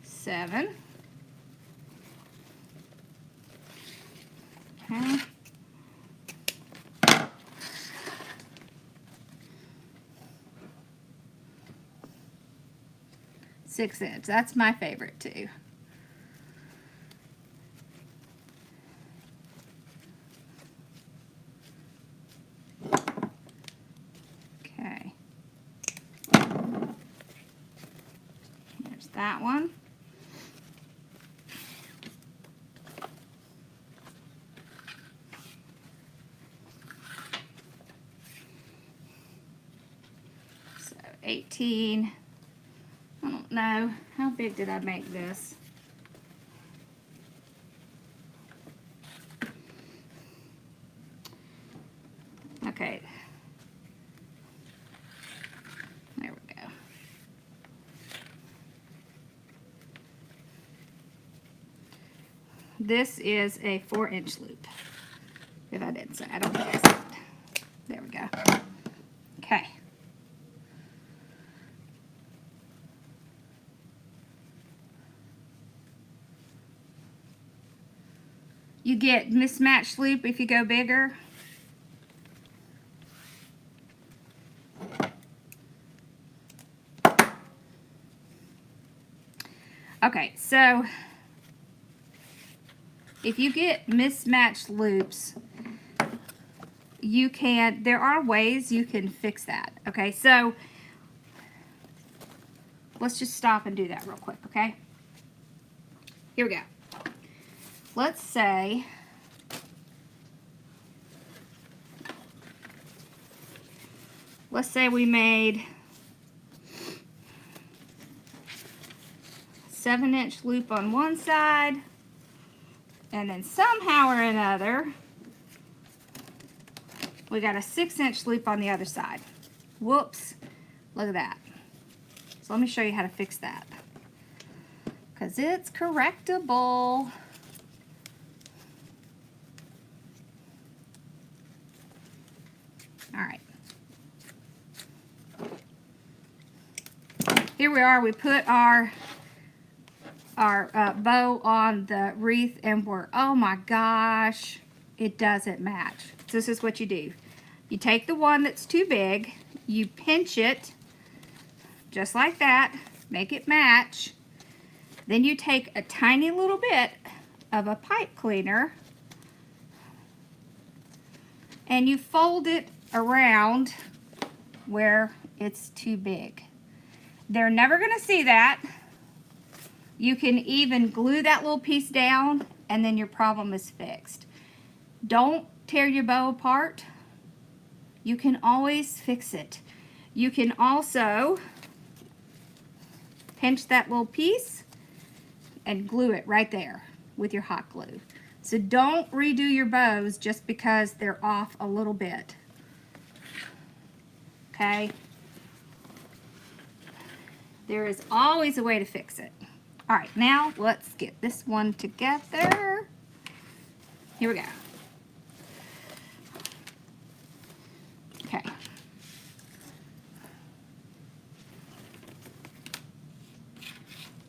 7. Okay. Six inch. That's my favorite too. Okay. There's that one. So 18. I don't know. How big did I make this? Okay. There we go. This is a 4-inch loop. If I didn't say, I don't think I said it. There we go. Okay. You get mismatched loop if you go bigger. Okay, so if you get mismatched loops, there are ways you can fix that. Okay, so let's just stop and do that real quick, okay? Here we go. Let's say we made 7-inch loop on one side, and then somehow or another we got a 6-inch loop on the other side. Whoops, look at that. So let me show you how to fix that, because it's correctable. All right. Here we are. We put our bow on the wreath, and oh my gosh, it doesn't match. So this is what you do. You take the one that's too big, you pinch it just like that, make it match. Then you take a tiny little bit of a pipe cleaner and you fold it around where it's too big. They're never going to see that. You can even glue that little piece down and then your problem is fixed. Don't tear your bow apart. You can always fix it. You can also pinch that little piece and glue it right there with your hot glue. So don't redo your bows just because they're off a little bit. Okay? There is always a way to fix it. All right, now let's get this one together. Here we go. Okay.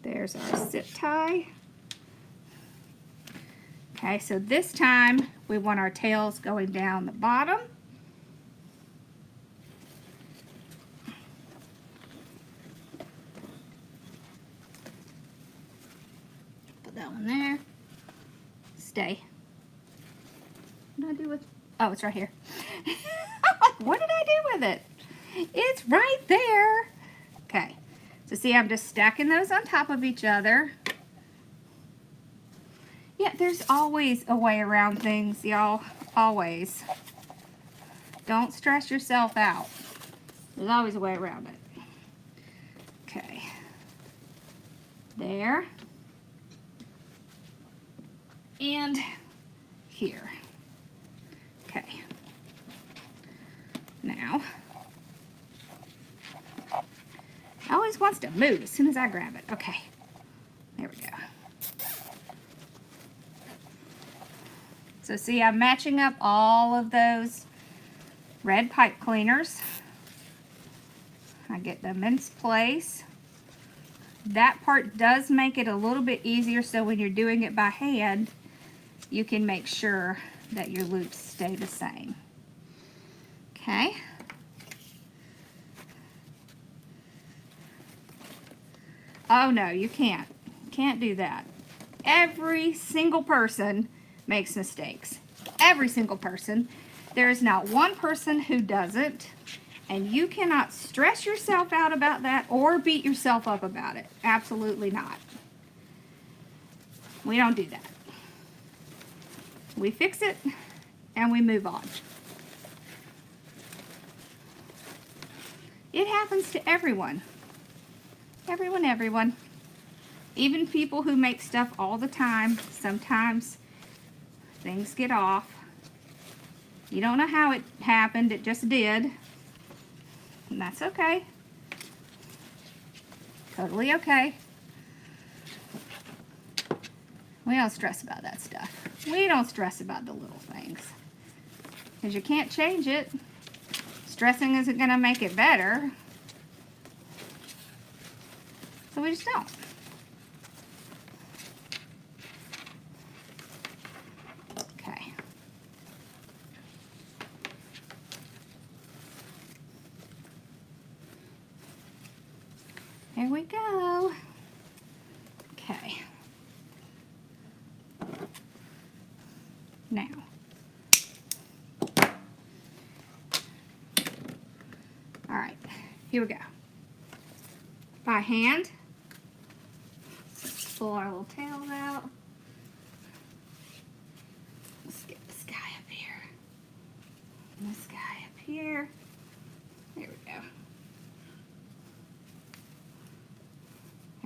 There's our zip tie. Okay, so this time we want our tails going down the bottom. on there. Stay. What did I do with? Oh, it's right here. What did I do with it? It's right there. Okay. So see, I'm just stacking those on top of each other. Yeah, there's always a way around things, y'all. Always. Don't stress yourself out. There's always a way around it. Okay. There. And here. Okay. Now, it always wants to move as soon as I grab it. Okay. There we go. So see, I'm matching up all of those red pipe cleaners. I get them in place. That part does make it a little bit easier, so when you're doing it by hand, you can make sure that your loops stay the same. Okay. Oh no, you can't. Can't do that. Every single person makes mistakes. Every single person. There is not one person who doesn't, and you cannot stress yourself out about that or beat yourself up about it. Absolutely not. We don't do that. We fix it and we move on. It happens to everyone. Everyone. Even people who make stuff all the time, sometimes things get off. You don't know how it happened, it just did. And that's okay. Totally okay. We don't stress about that stuff. We don't stress about the little things. Because you can't change it. Stressing isn't going to make it better. So we just don't. Okay. There we go. Okay. Now. All right, here we go. By hand, pull our little tails out. Let's get this guy up here. And this guy up here. There we go.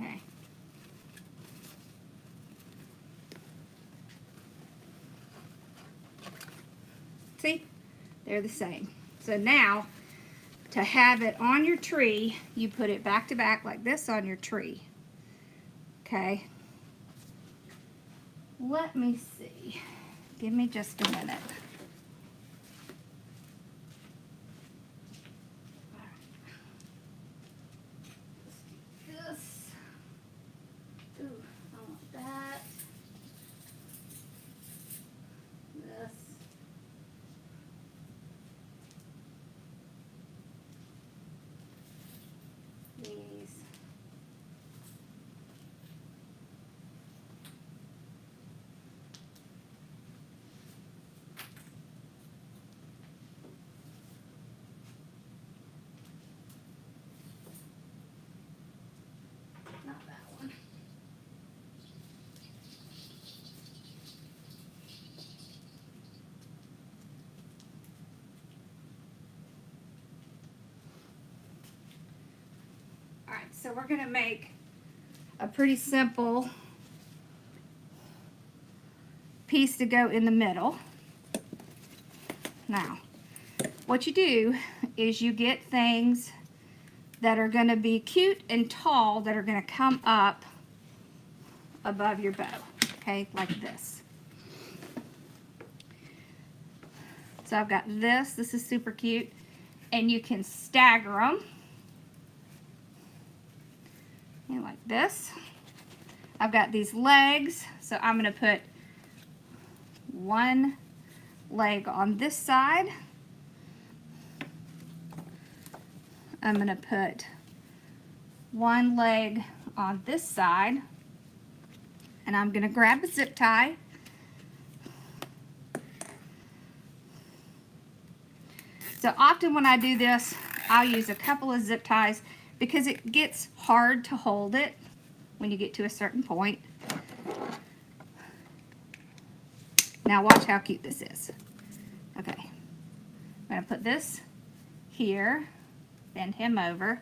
Okay. See? They're the same. So now, to have it on your tree, you put it back to back like this on your tree. Okay? Let me see. Give me just a minute. This. Ooh, I want that. This. These. Not that one. Alright, so we're going to make a pretty simple piece to go in the middle. Now, what you do is you get things that are going to be cute and tall that are going to come up above your bow, okay, like this. So I've got this. This is super cute, and you can stagger them. And like this. I've got these legs, so I'm going to put one leg on this side. I'm going to put one leg on this side, And I'm going to grab a zip tie. So often when I do this, I'll use a couple of zip ties because it gets hard to hold it when you get to a certain point. Now watch how cute this is. Okay, I'm going to put this here, bend him over.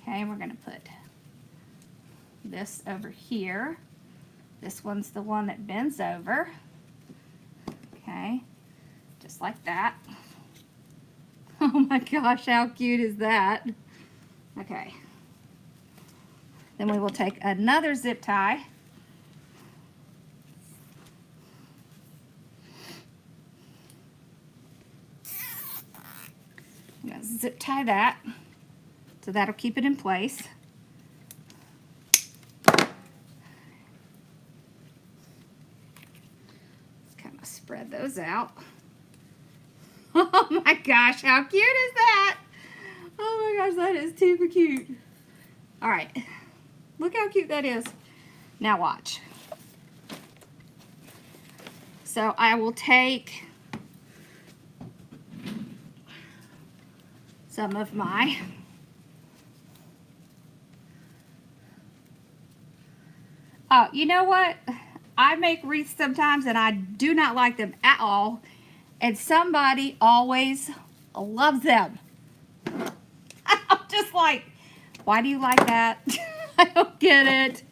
Okay, we're going to put this over here. This one's the one that bends over. Okay, just like that. Oh my gosh, how cute is that? Okay, then we will take another zip tie. I'm going to zip tie that, so that'll keep it in place. Kind of spread those out. Oh my gosh, how cute is that? Oh my gosh, that is super cute. All right, look how cute that is. Now watch. So I will take some of my you know what? I make wreaths sometimes and I do not like them at all. And somebody always loves them. I'm just like, why do you like that? I don't get it.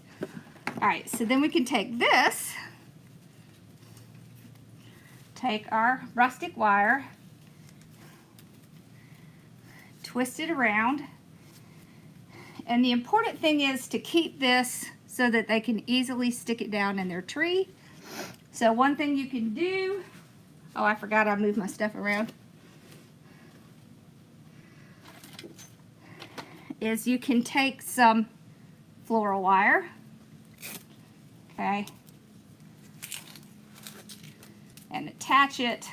All right, so then we can take this, take our rustic wire, twist it around. And the important thing is to keep this so that they can easily stick it down in their tree. So one thing you can do, oh, I forgot I moved my stuff around, is you can take some floral wire, okay, and attach it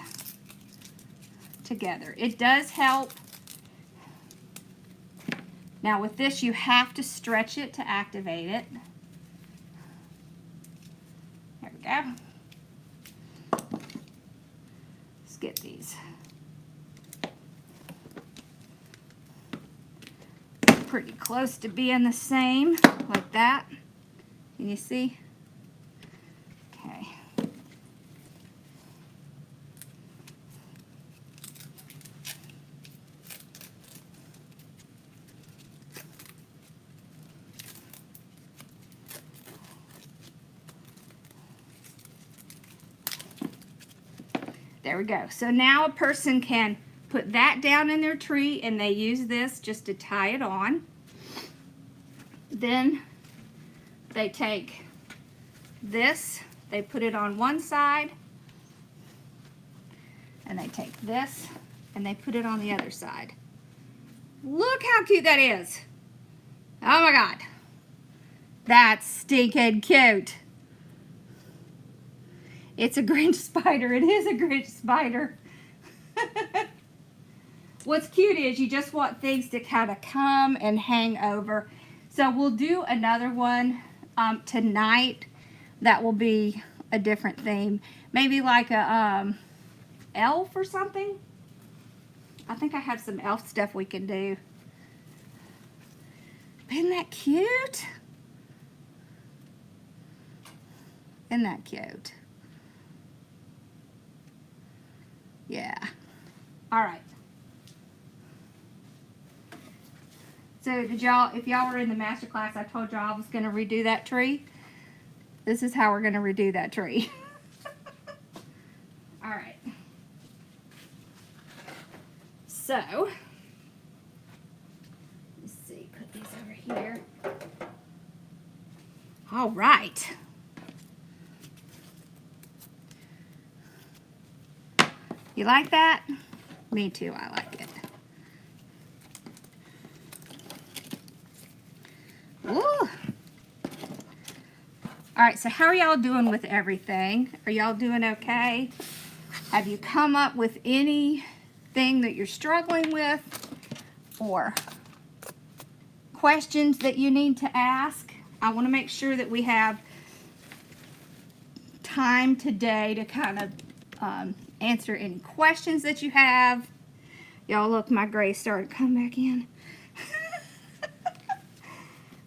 together. It does help. Now with this, you have to stretch it to activate it. There we go. Let's get these pretty close to being the same, like that. Can you see? Okay. There we go. So now a person can put that down in their tree and they use this just to tie it on. Then they take this, they put it on one side, and they take this and they put it on the other side. Look how cute that is. Oh my God. That's stinking cute. It's a Grinch spider. It is a Grinch spider. What's cute is you just want things to kind of come and hang over. So we'll do another one tonight that will be a different theme. Maybe like a elf or something. I think I have some elf stuff we can do. Isn't that cute? Isn't that cute? Yeah. All right. So did y'all, if y'all were in the master class, I told y'all I was going to redo that tree. This is how we're going to redo that tree. All right. So, let's see, put these over here. All right. You like that? Me too, I like it. Ooh. All right, so how are y'all doing with everything? Are y'all doing okay? Have you come up with anything that you're struggling with or questions that you need to ask. I want to make sure that we have time today to kind of answer any questions that you have. Y'all look, my gray started to come back in.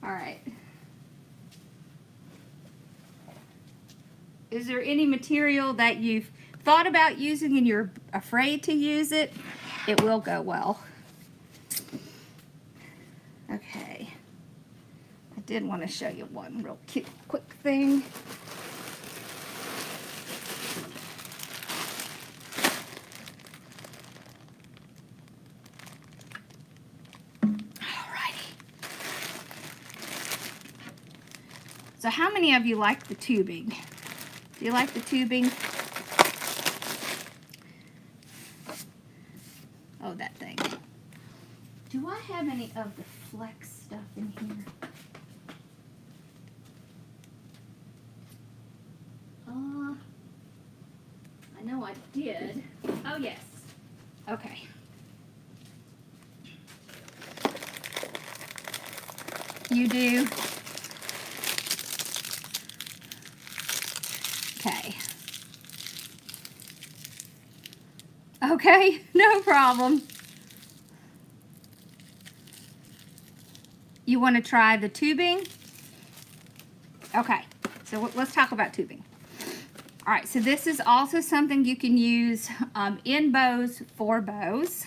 All right. Is there any material that you've thought about using and you're afraid to use it? It will go well. Okay. I did want to show you one real cute, quick thing. So how many of you like the tubing? Do you like the tubing? Oh, that thing. Do I have any of the flex stuff in here? I know I did. Oh, yes. Okay. You do? Okay. Okay, no problem. You want to try the tubing? Okay, so let's talk about tubing. All right, so this is also something you can use in bows for bows.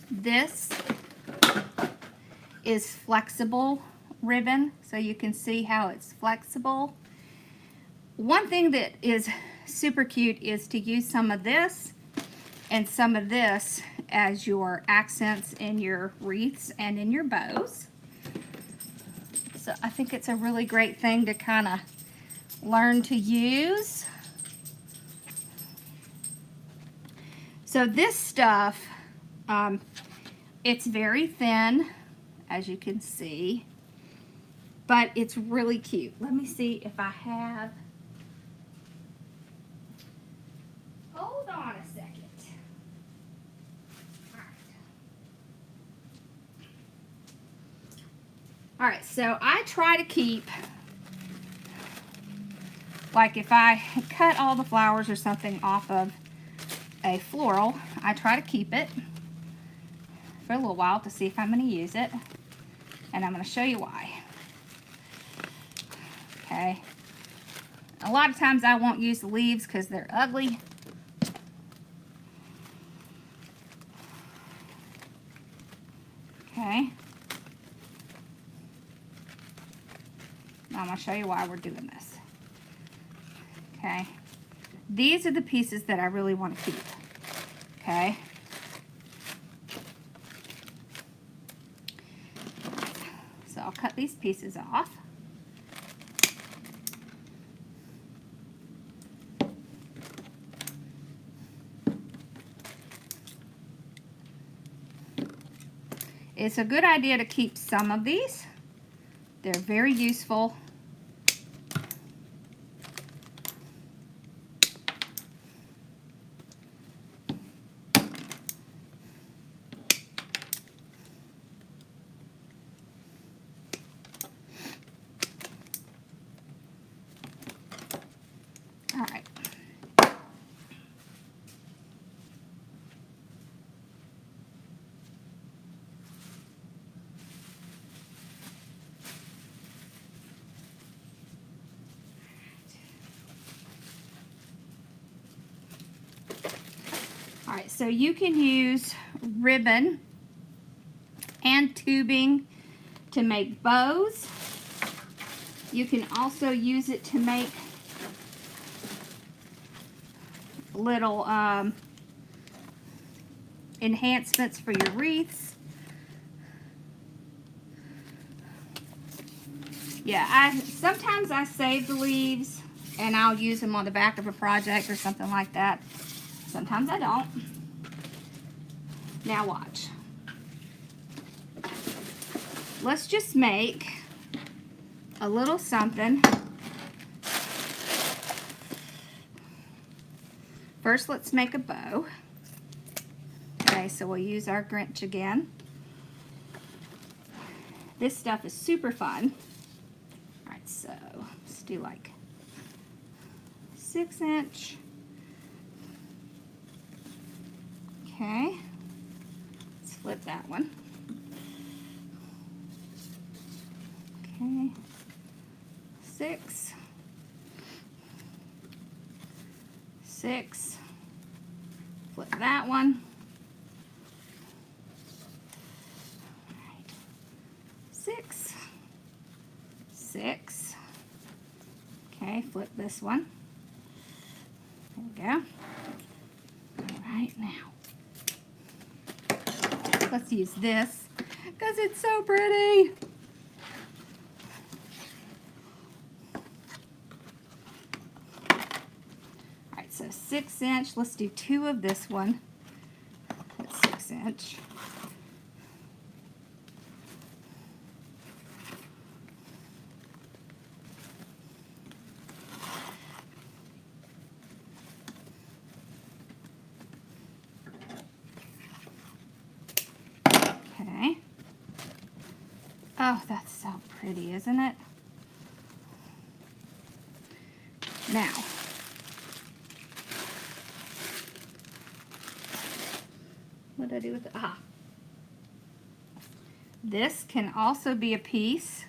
This is flexible ribbon, so you can see how it's flexible. One thing that is super cute is to use some of this and some of this as your accents in your wreaths and in your bows. So I think it's a really great thing to kind of learn to use. So this stuff, it's very thin, as you can see, but it's really cute. Let me see if I have. Hold on a second. All right, so I try to keep, like if I cut all the flowers or something off of a floral, I try to keep it for a little while to see if I'm going to use it. And I'm going to show you why. Okay. A lot of times I won't use the leaves because they're ugly. Okay. Now I'm going to show you why we're doing this. Okay. These are the pieces that I really want to keep. Okay. So I'll cut these pieces off. It's a good idea to keep some of these. They're very useful. All right. All right, so you can use ribbon and tubing to make bows. You can also use it to make little enhancements for your wreaths. Yeah, sometimes I save the leaves and I'll use them on the back of a project or something like that. Sometimes I don't. Now watch. Let's just make a little something. First, let's make a bow. Okay, so we'll use our Grinch again. This stuff is super fun. All right, so let's do like 6-inch. Okay, let's flip that one. Okay, 6, 6, flip that one. All right. 6, 6. Okay, flip this one. There we go. All right, now let's use this because it's so pretty. All right, so 6-inch. Let's do 2 of this one. That's 6-inch. Okay. Oh, that's so pretty, isn't it? Now, what did I do with it? This can also be a piece.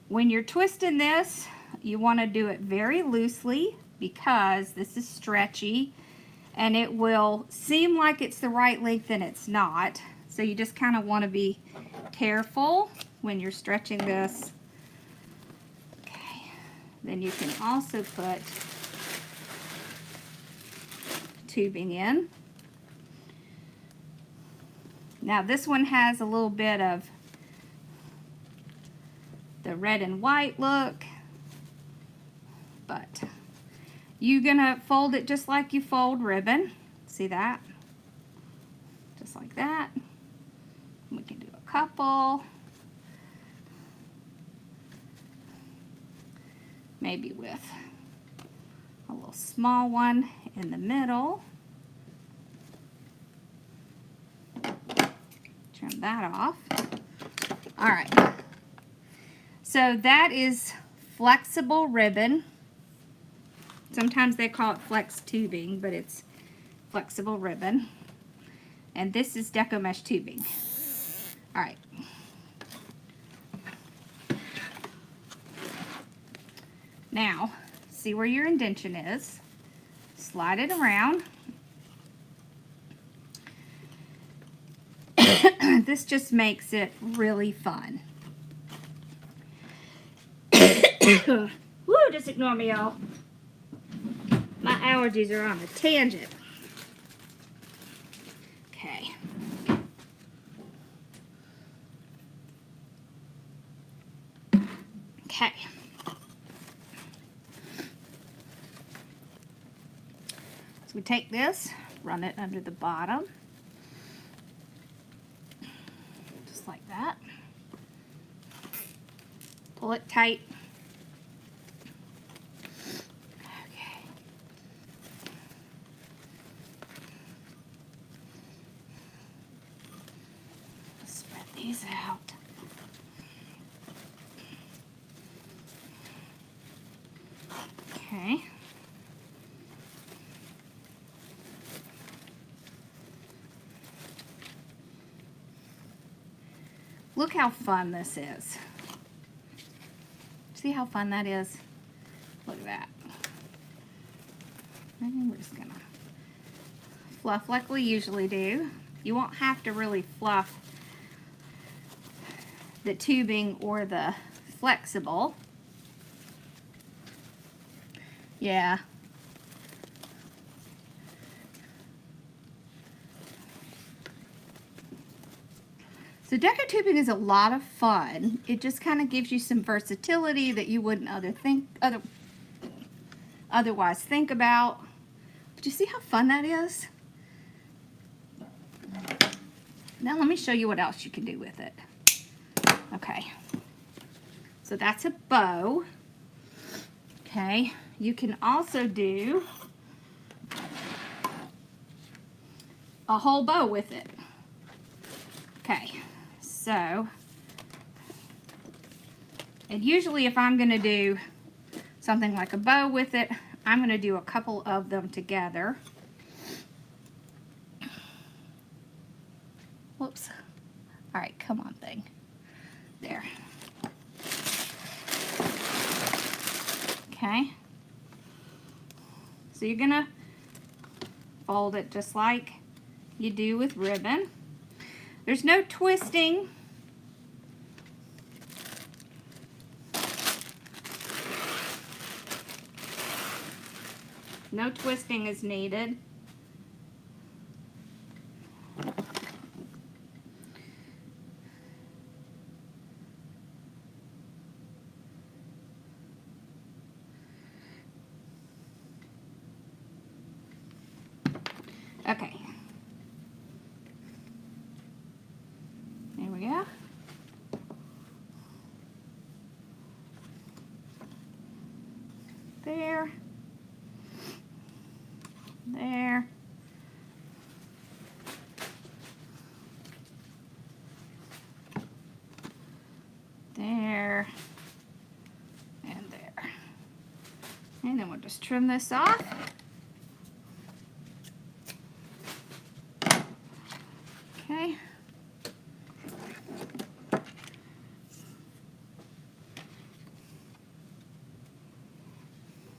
When you're twisting this, you want to do it very loosely because this is stretchy and it will seem like it's the right length and it's not. So you just kind of want to be careful when you're stretching this. Okay, then you can also put tubing in. Now this one has a little bit of the red and white look, but you're gonna fold it just like you fold ribbon. See that? Just like that. We can do a couple. Maybe with a little small one in the middle. Trim that off. All right. So that is flexible ribbon. Sometimes they call it flex tubing, but it's flexible ribbon. And this is deco mesh tubing. All right. Now, see where your indentation is. Slide it around. This just makes it really fun. Woo, just ignore me, y'all. My allergies are on a tangent. Okay. Okay. So we take this, run it under the bottom. Just like that. Pull it tight. Okay. Spread these out. Okay. Look how fun this is. See how fun that is? Look at that. And we're just gonna fluff like we usually do. You won't have to really fluff the tubing or the flexible. Yeah. So deco tubing is a lot of fun. It just kind of gives you some versatility that you wouldn't otherwise think about. But you see how fun that is? Now let me show you what else you can do with it. Okay. So that's a bow. Okay. You can also do a whole bow with it. Okay. So, and usually if I'm going to do something like a bow with it, I'm going to do a couple of them together. Whoops. All right, come on thing. There. Okay. So you're going to fold it just like you do with ribbon. There's no twisting. No twisting is needed. Okay. There we go. There. There. There. And there. And then we'll just trim this off. Okay.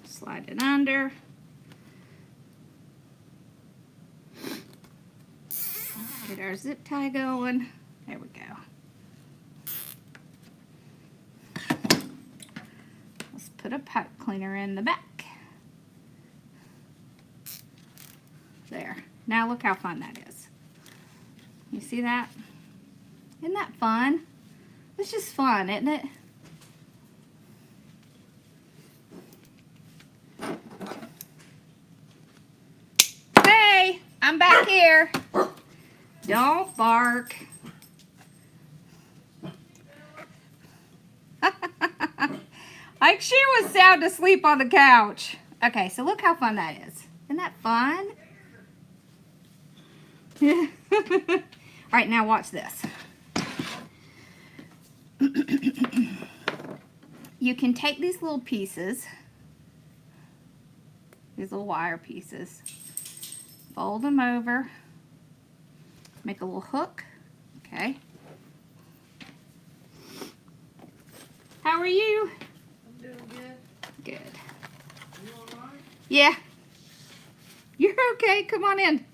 Slide it under. Get our zip tie going. There we go. Let's put a pipe cleaner in the back. There. Now look how fun that is. You see that? Isn't that fun? It's just fun, isn't it? Hey, I'm back here. Don't bark. Like she was sound asleep on the couch. Okay, so look how fun that is. Isn't that fun? All right, now watch this. You can take these little pieces, these little wire pieces, fold them over, make a little hook. Okay. How are you? I'm doing good. Good. You all right? Yeah. You're okay. Come on in.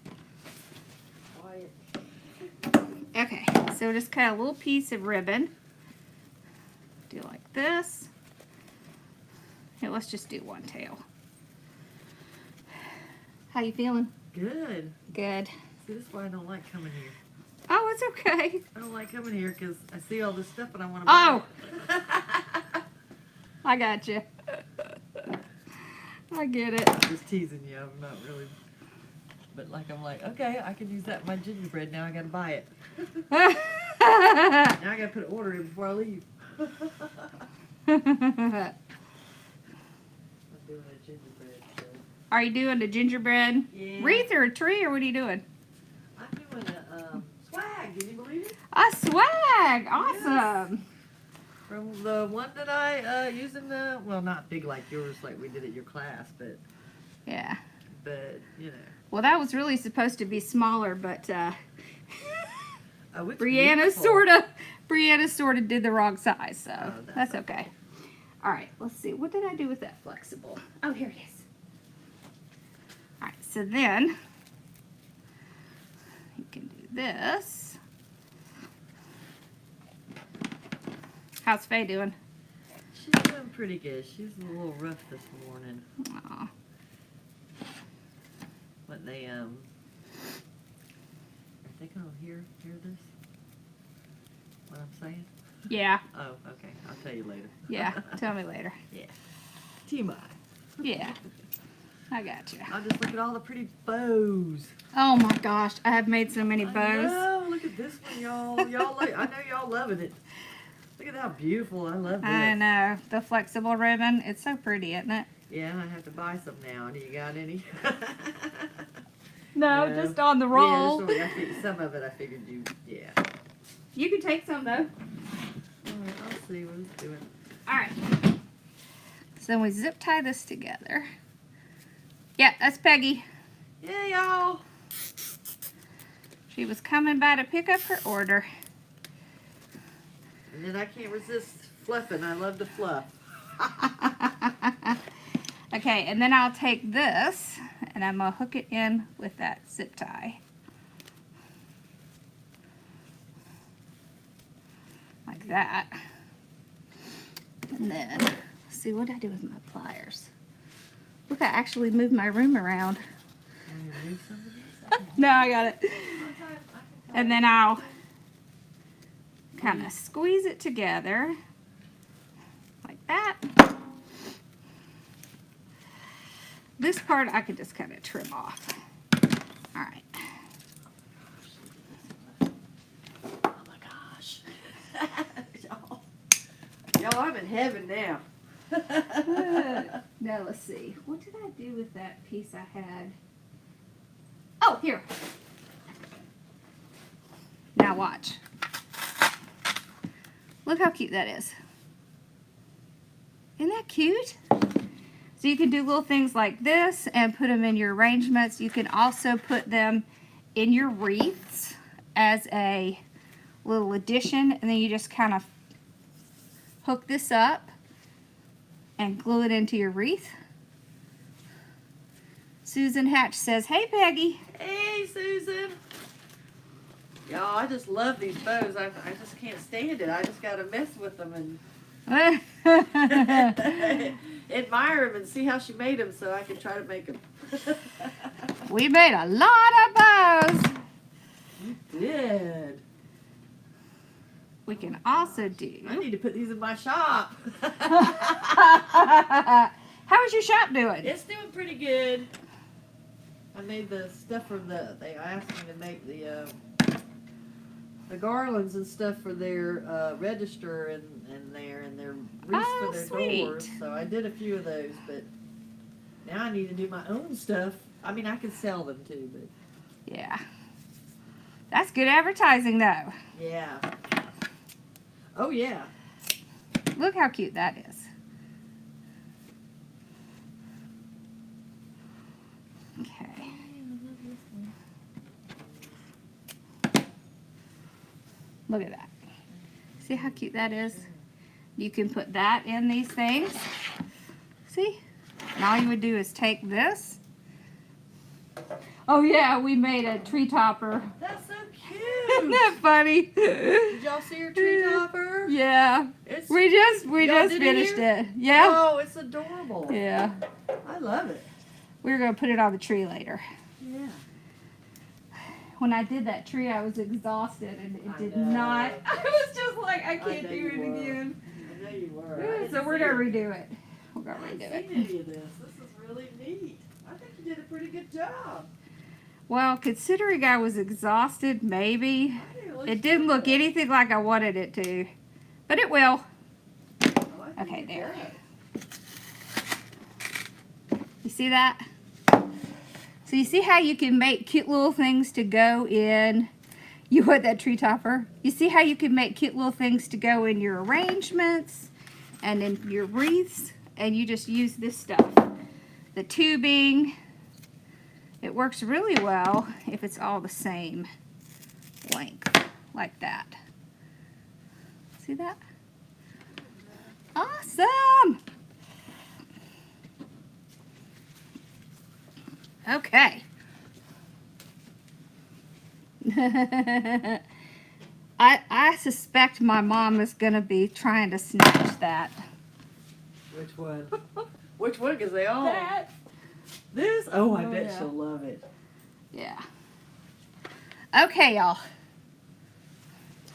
Quiet. Okay, so just cut a little piece of ribbon. Do like this. Here, let's just do one tail. How you feeling? Good. Good. See, this is why I don't like coming here. Oh, it's okay. I don't like coming here because I see all this stuff and I want to buy it. I got you. I get it. I'm just teasing you. I'm not really. But like, I'm like, okay, I can use that in my gingerbread. Now I got to buy it. Now I got to put an order in before I leave. I'm doing a gingerbread. So. Are you doing a gingerbread Yeah. wreath or a tree, or what are you doing? I'm doing a swag. Can you believe it? A swag. Awesome. From the one that I use in the, well, not big like yours, like we did at your class, but Yeah. you know. Well, that was really supposed to be smaller, but Oh, it's Brianna beautiful. sort of did the wrong size, so Oh, that's that's okay. All right, let's see. What did I do with that flexible? Oh, here it is. All right, so then you can do this. How's Faye doing? She's doing pretty good. She's a little rough this morning. Aw. But they are they gonna hear this? What I'm saying? Yeah, Oh, okay. I'll tell you later. yeah. Tell me later. Yeah. TMI. Yeah, I got you. I'll just look at all the pretty bows. Oh my gosh, I have made so many bows. Oh, look at this one, y'all. I know y'all loving it. Look at how beautiful. I love this. I know. The flexible ribbon. It's so pretty, isn't it? Yeah, I have to buy some now. Do you got any? No, No. just on the roll. Yeah, I think some of it I figured you, yeah. You can take some though. Alright, I'll see what it's doing. Alright. So we zip tie this together. Yeah, that's Peggy. Yeah, y'all. She was coming by to pick up her order. And then I can't resist fluffing. I love to fluff. Okay, and then I'll take this and I'm going to hook it in with that zip tie. Like that. And then, let's see what I do with my pliers. Look, I actually moved my room around. No, I got it. And then I'll kind of squeeze it together like that. This part I could just kind of trim off. All right. Oh my gosh. Y'all, I'm in heaven now. Now let's see. What did I do with that piece I had? Oh, here. Now watch. Look how cute that is. Isn't that cute? So you can do little things like this and put them in your arrangements. You can also put them in your wreaths as a little addition, and then you just kind of hook this up and glue it into your wreath. Susan Hatch says, "Hey Peggy." Hey, Susan. Y'all, I just love these bows. I just can't stand it. I just got to mess with them and admire them and see how she made them so I can try to make them. We made a lot of bows. You did. We can also do. I need to put these in my shop. How's your shop doing? It's doing pretty good. I made the stuff for they asked me to make the garlands and stuff for their register and their wreaths for their sweet. doors. So I did a few of those, but now I need to do my own stuff. I mean, I can sell them too, but Yeah. That's good advertising though. yeah. Oh yeah. Look how cute that is. Okay. Look at that. See how cute that is? You can put that in these things. See? And all you would do is take this. Oh yeah, we made a tree topper. That's so cute. Isn't that funny? Did y'all see her tree topper? Yeah. It's, We just Y'all did it finished here? it. Yeah. Oh, it's adorable. Yeah. I love it. We were gonna put it on the tree later. Yeah. When I did that tree, I was exhausted and it I did know. not. I was just like, I can't know do you it were. again. I know you were. So we're gonna redo it. We're gonna I redo haven't it. seen any of this. This is really neat. I think you did a pretty good job. Well, considering I was exhausted, maybe. I think it looks It didn't look good. anything like I wanted it to. But it will. Oh, I think Okay, it there. does. You see that? So you see how you can make cute little things to go in. You want that tree topper? You see how you can make cute little things to go in your arrangements and in your wreaths, and you just use this stuff. The tubing. It works really well if it's all the same length, like that. See that? Awesome! Okay. I suspect my mom is going to be trying to snatch that. Which one? Which one? Because they all. That. This? Oh, I Oh, bet yeah. she'll love it. Yeah. Okay, y'all.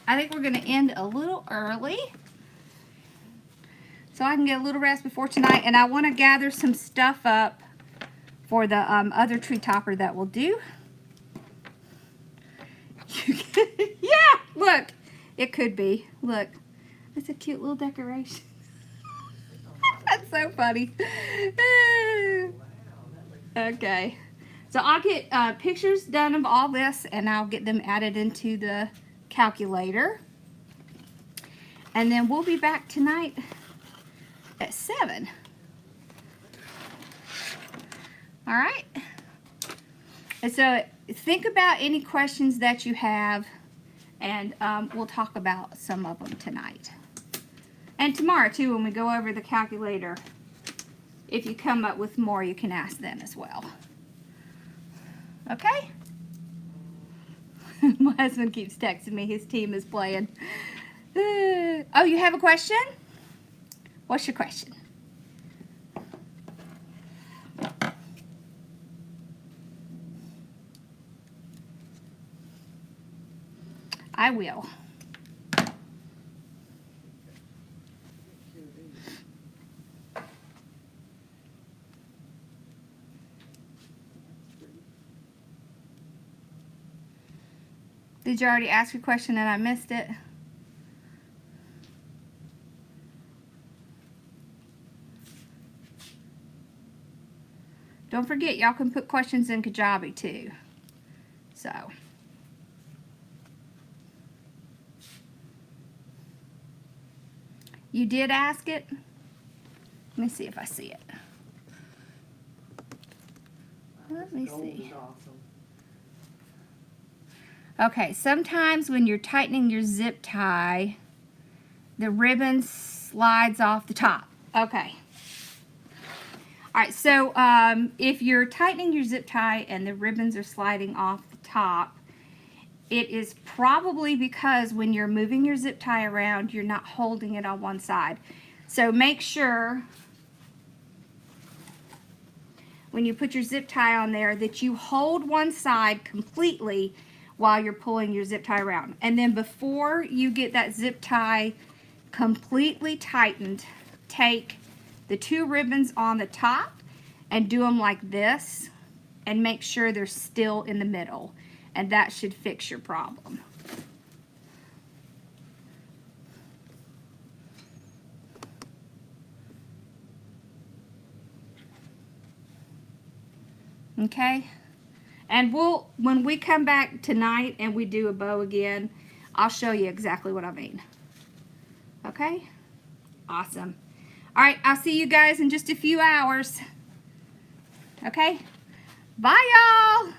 I think we're going to end a little early, so I can get a little rest before tonight, and I want to gather some stuff up for the other tree topper that we'll do. Yeah, look. It could be. Look. It's a cute little decoration. That's so funny. Okay. So I'll get pictures done of all this, and I'll get them added into the calculator. And then we'll be back tonight at 7. All right. And so think about any questions that you have, and we'll talk about some of them tonight. And tomorrow, too, when we go over the calculator, if you come up with more, you can ask them as well. Okay? My husband keeps texting me. His team is playing. Oh, you have a question? What's your question? I will. Did you already ask your question and I missed it? Don't forget, y'all can put questions in Kajabi too. So. You did ask it? Let me see if I see it. Let me see. Okay, sometimes when you're tightening your zip tie, the ribbon slides off the top. Okay. All right, so if you're tightening your zip tie and the ribbons are sliding off the top, it is probably because when you're moving your zip tie around, you're not holding it on one side. So make sure when you put your zip tie on there that you hold one side completely while you're pulling your zip tie around. And then before you get that zip tie completely tightened, take the 2 ribbons on the top and do them like this and make sure they're still in the middle. And that should fix your problem. Okay? And when we come back tonight and we do a bow again, I'll show you exactly what I mean. Okay? Awesome. All right, I'll see you guys in just a few hours. Okay? Bye, y'all.